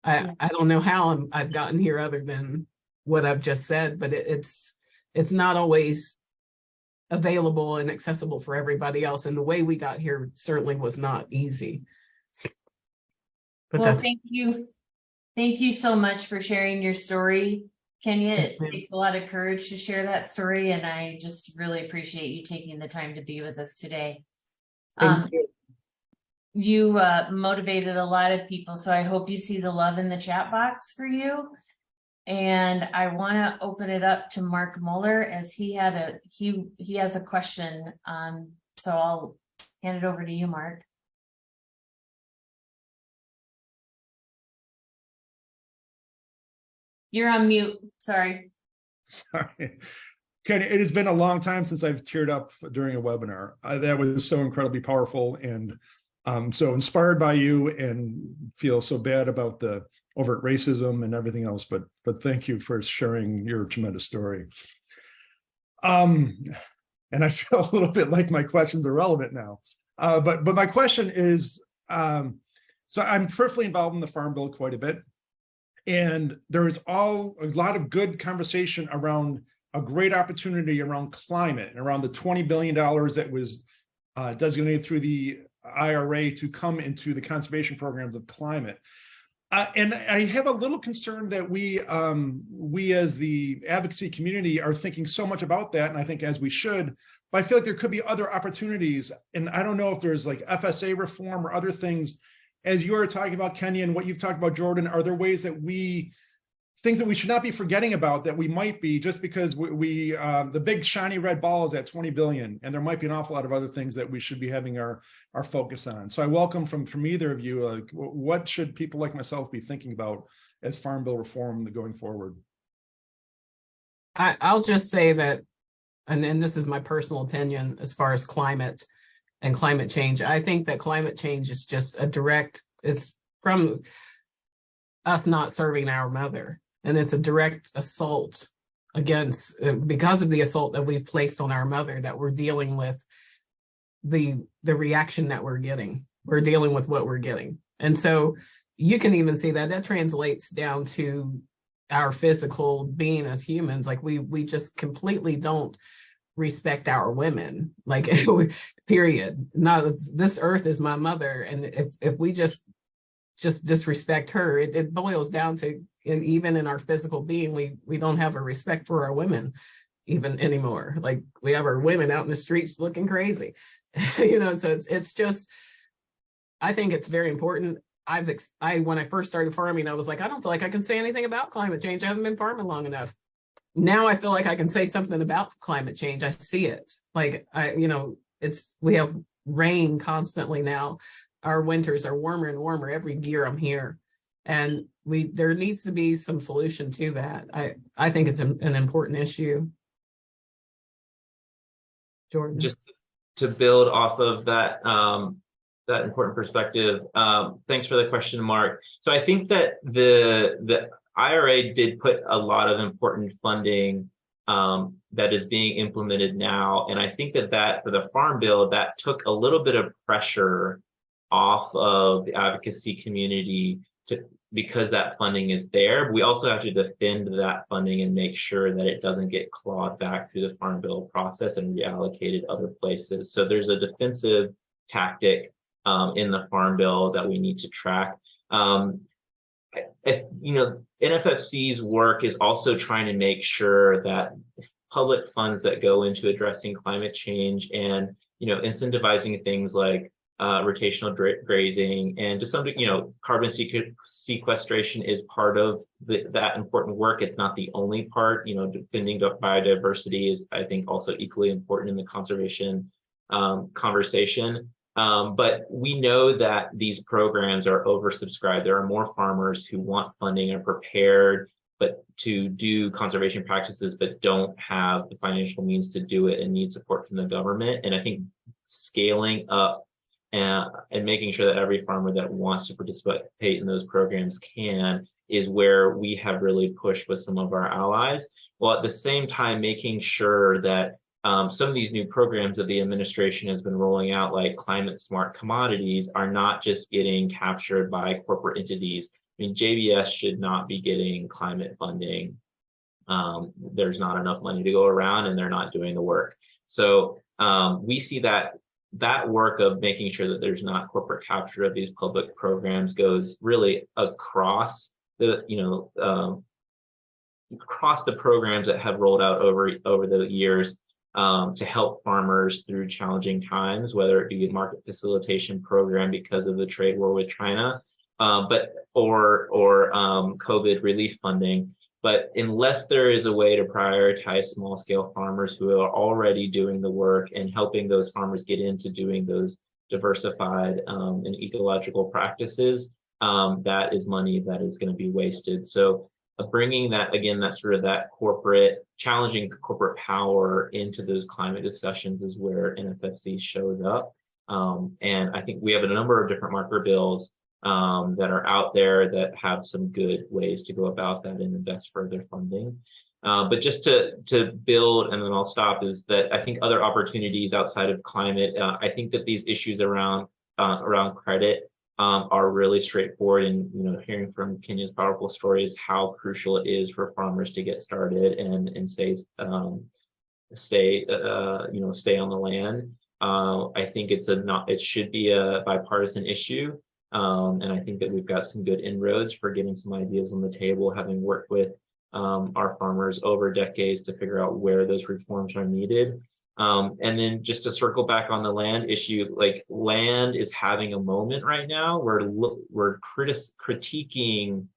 [SPEAKER 4] I don't know how I've gotten here other than what I've just said, but it's not always available and accessible for everybody else. And the way we got here certainly was not easy. But
[SPEAKER 1] Well,
[SPEAKER 4] that's
[SPEAKER 1] thank you. Thank you so much for sharing your story, Kenya.
[SPEAKER 4] Yes,
[SPEAKER 1] It
[SPEAKER 4] ma'am.
[SPEAKER 1] takes a lot of courage to share that story, and I just really appreciate you taking the time to be with us today.
[SPEAKER 4] Thank you.
[SPEAKER 1] You motivated a lot of people, so I hope you see the love in the chat box for you. And I want to open it up to Mark Muller as he has a question. So I'll hand it over to you, Mark. You're on mute. Sorry.
[SPEAKER 5] Sorry. Ken, it has been a long time since I've teared up during a webinar. That was so incredibly powerful, and so inspired by you, and feel so bad about the overt racism and everything else. But thank you for sharing your tremendous story. And I feel a little bit like my questions are relevant now. But my question is, so I'm peripherally involved in the Farm Bill quite a bit. And there is a lot of good conversation around a great opportunity around climate and around the $20 billion that was designated through the IRA to come into the conservation programs of climate. And I have a little concern that we as the advocacy community are thinking so much about that, and I think as we should, but I feel like there could be other opportunities. And I don't know if there's like FSA reform or other things. As you're talking about, Kenya, and what you've talked about, Jordan, are there ways that things that we should not be forgetting about, that we might be, just because the big shiny red ball is at 20 billion, and there might be an awful lot of other things that we should be having our focus on. So I welcome from either of you, what should people like myself be thinking about as Farm Bill reform going forward?
[SPEAKER 4] I'll just say that, and this is my personal opinion as far as climate and climate change. I think that climate change is just it's from us not serving our mother. And it's a direct assault against, because of the assault that we've placed on our mother, that we're dealing with the reaction that we're getting. We're dealing with what we're getting. And so you can even see that translates down to our physical being as humans. Like we just completely don't respect our women, like period. No, this earth is my mother, and if we just disrespect her, it boils down to, and even in our physical being, we don't have a respect for our women even anymore. Like we have our women out in the streets looking crazy, so it's just, I think it's very important. When I first started farming, I was like, I don't feel like I can say anything about climate change. I haven't been farming long enough. Now I feel like I can say something about climate change. I see it. Like we have rain constantly now. Our winters are warmer and warmer every year I'm here. And there needs to be some solution to that. I think it's an important issue. Jordan.
[SPEAKER 2] Just to build off of that, that important perspective. Thanks for the question, Mark. So I think that the IRA did put a lot of important funding that is being implemented now. And I think that for the Farm Bill, that took a little bit of pressure off of the advocacy community because that funding is there. We also have to defend that funding and make sure that it doesn't get clawed back through the Farm Bill process and reallocated other places. So there's a defensive tactic in the Farm Bill that we need to track. NFFC's work is also trying to make sure that public funds that go into addressing climate change and incentivizing things like rotational grazing and to some carbon sequestration is part of that important work. It's not the only part. Defending biodiversity is, I think, also equally important in the conservation conversation. But we know that these programs are oversubscribed. There are more farmers who want funding and are prepared to do conservation practices, but don't have the financial means to do it and need support from the government. And I think scaling up and making sure that every farmer that wants to participate in those programs can, is where we have really pushed with some of our allies, while at the same time making sure that some of these new programs that the administration has been rolling out, like climate smart commodities, are not just getting captured by corporate entities. I mean, JBS should not be getting climate funding. There's not enough money to go around, and they're not doing the work. So we see that work of making sure that there's not corporate capture of these public programs goes really across the, across the programs that have rolled out over the years to help farmers through challenging times, whether it be a market facilitation program because of the trade war with China, or COVID relief funding. But unless there is a way to prioritize small scale farmers who are already doing the work and helping those farmers get into doing those diversified and ecological practices, that is money that is going to be wasted. So bringing that, again, that sort of that corporate, challenging corporate power into those climate discussions is where NFFC shows up. And I think we have a number of different marker bills that are out there that have some good ways to go about that and invest further funding. But just to build, and then I'll stop, is that I think other opportunities outside of climate, I think that these issues around credit are really straightforward. And hearing from Kenya's powerful stories, how crucial it is for farmers to get started and stay on the land. I think it should be a bipartisan issue. And I think that we've got some good inroads for getting some ideas on the table, having worked with our farmers over decades to figure out where those reforms are needed. And then just to circle back on the land issue, like land is having a moment right now. We're critiquing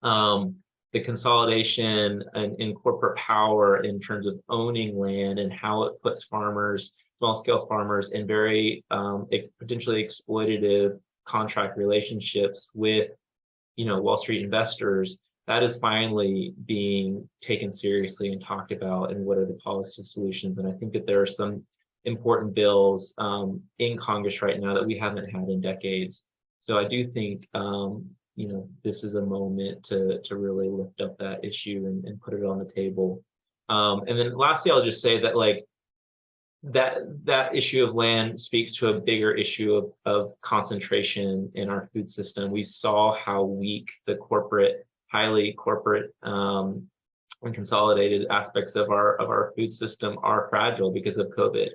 [SPEAKER 2] the consolidation in corporate power in terms of owning land and how it puts farmers, small scale farmers, in very potentially exploitative contract relationships with Wall Street investors. That is finally being taken seriously and talked about, and what are the policy solutions. And I think that there are some important bills in Congress right now that we haven't had in decades. So I do think this is a moment to really lift up that issue and put it on the table. And then lastly, I'll just say that that issue of land speaks to a bigger issue of concentration in our food system. We saw how weak the highly corporate and consolidated aspects of our food system are fragile because of COVID.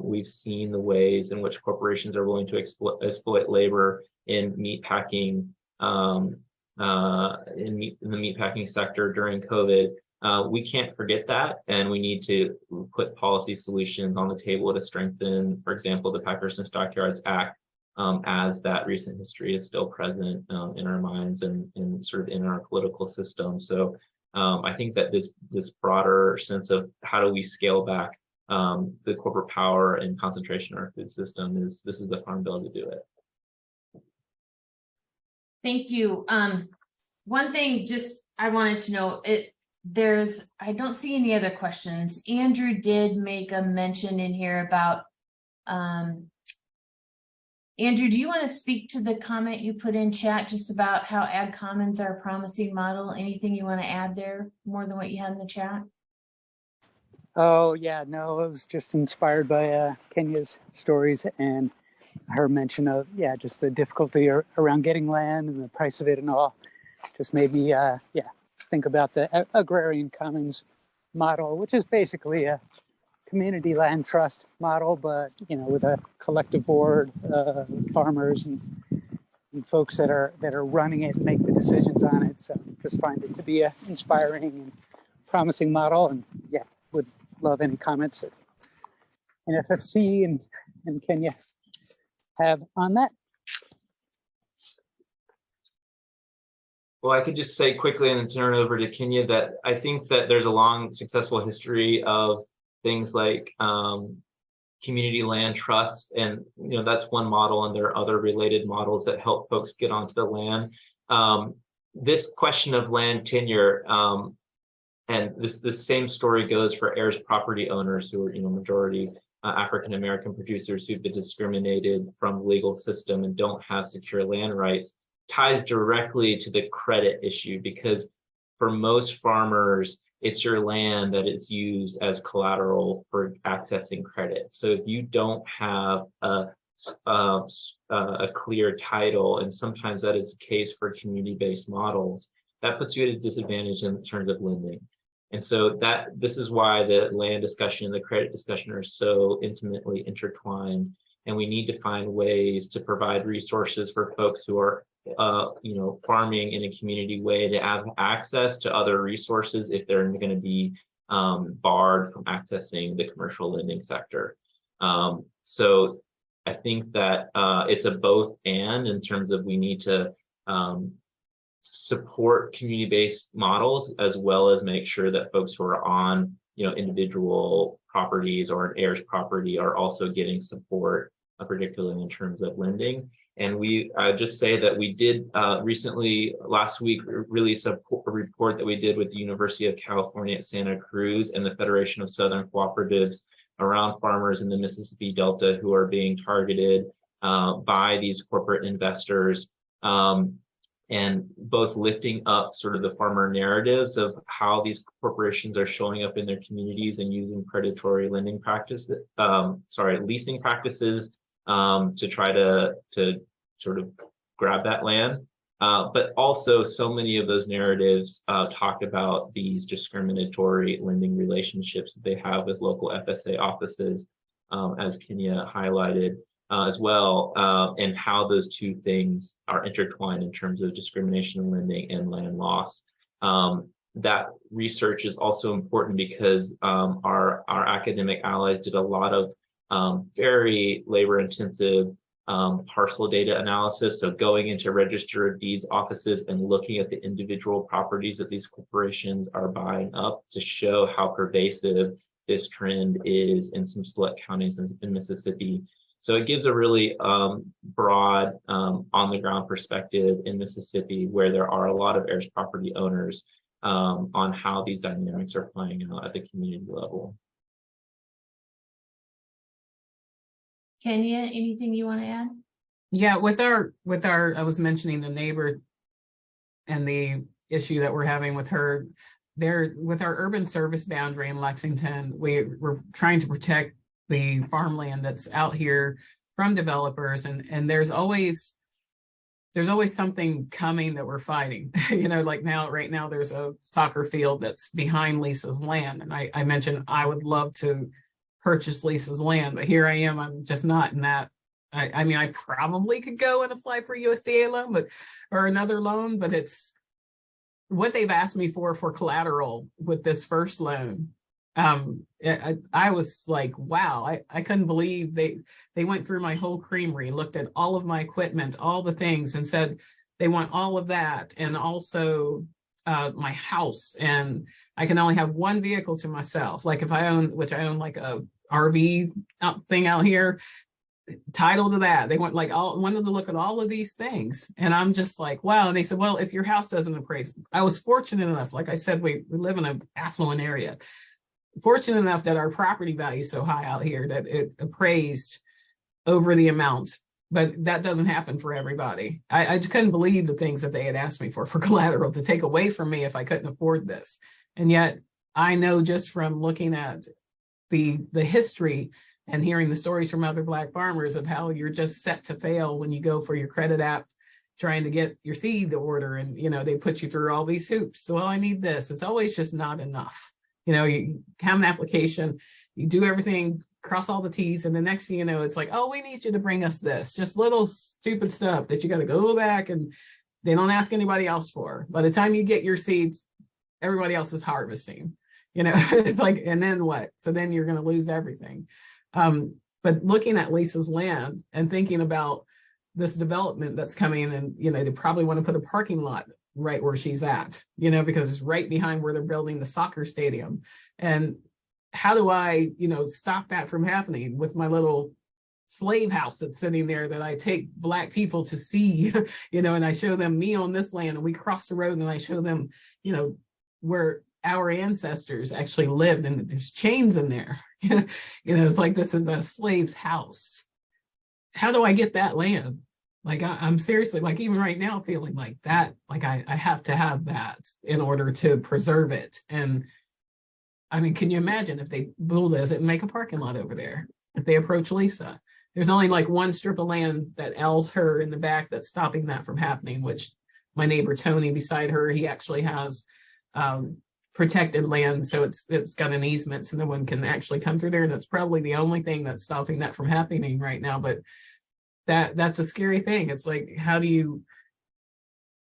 [SPEAKER 2] We've seen the ways in which corporations are willing to exploit labor in meat packing, in the meat packing sector during COVID. We can't forget that, and we need to put policy solutions on the table to strengthen, for example, the Packers and Stockyards Act, as that recent history is still present in our minds and sort of in our political system. So I think that this broader sense of how do we scale back the corporate power and concentration in our food system this is the Farm Bill to do it.
[SPEAKER 1] Thank you. One thing just I wanted to know, I don't see any other questions. Andrew did make a mention in here about Andrew, do you want to speak to the comment you put in chat just about how ag commons are a promising model? Anything you want to add there more than what you had in the chat?
[SPEAKER 6] Oh, yeah, no, it was just inspired by Kenya's stories and her mention of, just the difficulty around getting land and the price of it and all. Just made me, think about the agrarian commons model, which is basically a community land trust model, but with a collective board, farmers and folks that are running it and make the decisions on it. So just find it to be a inspiring and promising model, and would love any comments that NFFC and Kenya have on that.
[SPEAKER 2] Well, I could just say quickly and then turn it over to Kenya that I think that there's a long successful history of things like community land trusts, and that's one model, and there are other related models that help folks get onto the land. This question of land tenure, and this same story goes for heirs property owners who are majority African American producers who've been discriminated from the legal system and don't have secure land rights ties directly to the credit issue, because for most farmers, it's your land that is used as collateral for accessing credit. So if you don't have a clear title, and sometimes that is the case for community-based models, that puts you at a disadvantage in terms of lending. And so this is why the land discussion and the credit discussion are so intimately intertwined. And we need to find ways to provide resources for folks who are farming in a community way to have access to other resources if they're going to be barred from accessing the commercial lending sector. So I think that it's a both and, in terms of we need to support community-based models, as well as make sure that folks who are on individual properties or an heirs property are also getting support, particularly in terms of lending. And I just say that we did recently, last week, release a report that we did with the University of California at Santa Cruz and the Federation of Southern Cooperatives around farmers in the Mississippi Delta who are being targeted by these corporate investors, and both lifting up sort of the farmer narratives of how these corporations are showing up in their communities and using predatory lending practices, leasing practices to try to sort of grab that land. But also, so many of those narratives talk about these discriminatory lending relationships that they have with local FSA offices, as Kenya highlighted as well, and how those two things are intertwined in terms of discrimination in lending and land loss. That research is also important because our academic allies did a lot of very labor-intensive parcel data analysis. So going into Register of Deeds offices and looking at the individual properties that these corporations are buying up to show how pervasive this trend is in some select counties in Mississippi. So it gives a really broad on-the-ground perspective in Mississippi, where there are a lot of heirs property owners, on how these dynamics are playing out at the community level.
[SPEAKER 1] Kenya, anything you want to add?
[SPEAKER 4] Yeah, with our, I was mentioning the neighbor and the issue that we're having with her there, with our urban service boundary in Lexington. We're trying to protect the farmland that's out here from developers, and there's always something coming that we're fighting. Like right now there's a soccer field that's behind Lisa's land, and I mentioned I would love to purchase Lisa's land, but here I am, I'm just not in that. I mean, I probably could go and apply for USDA loan, or another loan, but it's what they've asked me for collateral with this first loan. I was like, wow, I couldn't believe they went through my whole creamery, looked at all of my equipment, all the things, and said they want all of that, and also my house, and I can only have one vehicle to myself. Like if I own like a RV thing out here, title to that. They want wanted to look at all of these things, and I'm just like, wow. And they said, well, if your house doesn't appraise, I was fortunate enough, like I said, we live in an affluent area. Fortunate enough that our property value is so high out here that it appraised over the amount, but that doesn't happen for everybody. I just couldn't believe the things that they had asked me for collateral to take away from me if I couldn't afford this. And yet I know, just from looking at the history and hearing the stories from other Black farmers, of how you're just set to fail when you go for your credit app trying to get your seed to order, and they put you through all these hoops. So, well, I need this. It's always just not enough. You have an application, you do everything, cross all the T's, and the next thing you know, it's like, oh, we need you to bring us this, just little stupid stuff that you got to go back and they don't ask anybody else for. By the time you get your seeds, everybody else is harvesting, it's like, and then what? So then you're going to lose everything. But looking at Lisa's land and thinking about this development that's coming, and, they probably want to put a parking lot right where she's at, because it's right behind where they're building the soccer stadium. And how do I, stop that from happening with my little slave house that's sitting there that I take Black people to see, and I show them me on this land, and we cross the road and I show them, where our ancestors actually lived, and there's chains in there. It's like this is a slave's house. How do I get that land? Like I'm seriously, like even right now feeling like that, like I have to have that in order to preserve it. And I mean, can you imagine if they bulldoze it and make a parking lot over there? If they approach Lisa, there's only like one strip of land that L's her in the back that's stopping that from happening, which my neighbor Tony beside her, he actually has protected land. So it's got an easement so no one can actually come through there. And that's probably the only thing that's stopping that from happening right now. But that's a scary thing. It's like, how do you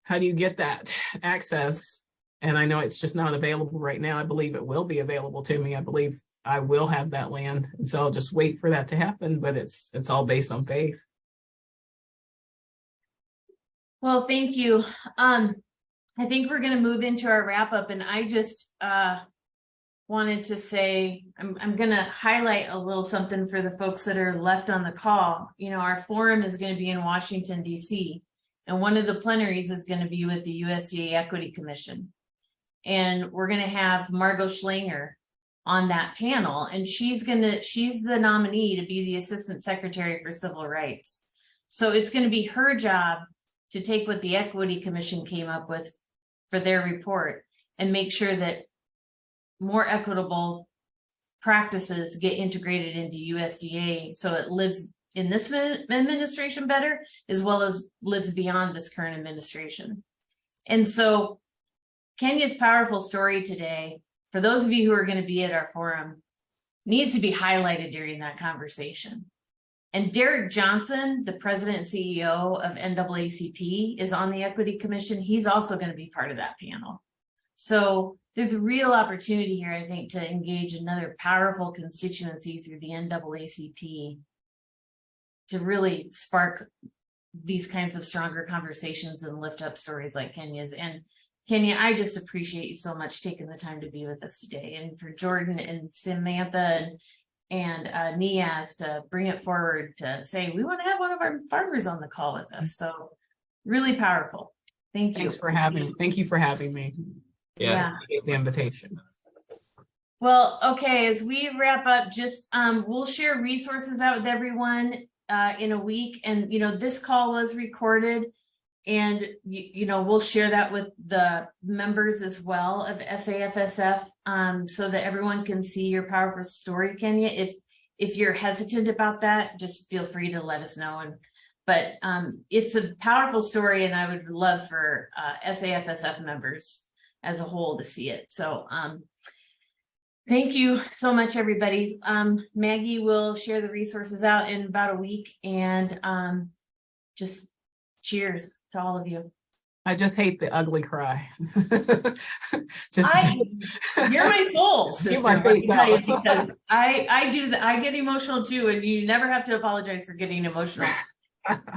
[SPEAKER 4] get that access? And I know it's just not available right now. I believe it will be available to me. I believe I will have that land. And so I'll just wait for that to happen, but it's all based on faith.
[SPEAKER 1] Well, thank you. I think we're going to move into our wrap up, and I just wanted to say, I'm going to highlight a little something for the folks that are left on the call. Our forum is going to be in Washington, D.C., and one of the plenaries is going to be with the USDA Equity Commission. And we're going to have Margot Schlanger on that panel, and she's the nominee to be the Assistant Secretary for Civil Rights. So it's going to be her job to take what the Equity Commission came up with for their report and make sure that more equitable practices get integrated into USDA so it lives in this administration better, as well as lives beyond this current administration. And so Kenya's powerful story today, for those of you who are going to be at our forum, needs to be highlighted during that conversation. And Derek Johnson, the president and CEO of NAACP, is on the Equity Commission. He's also going to be part of that panel. So there's a real opportunity here, I think, to engage another powerful constituency through the NAACP to really spark these kinds of stronger conversations and lift up stories like Kenya's. And Kenya, I just appreciate you so much taking the time to be with us today, and for Jordan and Samantha and Niaz to bring it forward to say, we want to have one of our farmers on the call with us. So really powerful. Thank you.
[SPEAKER 4] Thank you for having me.
[SPEAKER 1] Yeah.
[SPEAKER 4] Appreciate the invitation.
[SPEAKER 1] Well, okay, as we wrap up, just we'll share resources out with everyone in a week. And, this call was recorded, and, we'll share that with the members as well of SAFSF so that everyone can see your powerful story, Kenya. If you're hesitant about that, just feel free to let us know. But it's a powerful story, and I would love for SAFSF members as a whole to see it. So thank you so much, everybody. Maggie will share the resources out in about a week, and just cheers to all of you.
[SPEAKER 4] I just hate the ugly cry.
[SPEAKER 1] You're my soul, sister. Because I get emotional too, and you never have to apologize for getting emotional.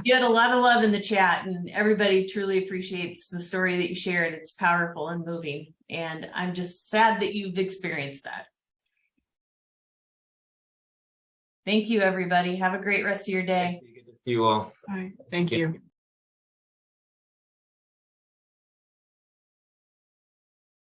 [SPEAKER 1] You had a lot of love in the chat, and everybody truly appreciates the story that you shared. It's powerful and moving, and I'm just sad that you've experienced that. Thank you, everybody. Have a great rest of your day.
[SPEAKER 2] Good to see you all.
[SPEAKER 4] All right. Thank you.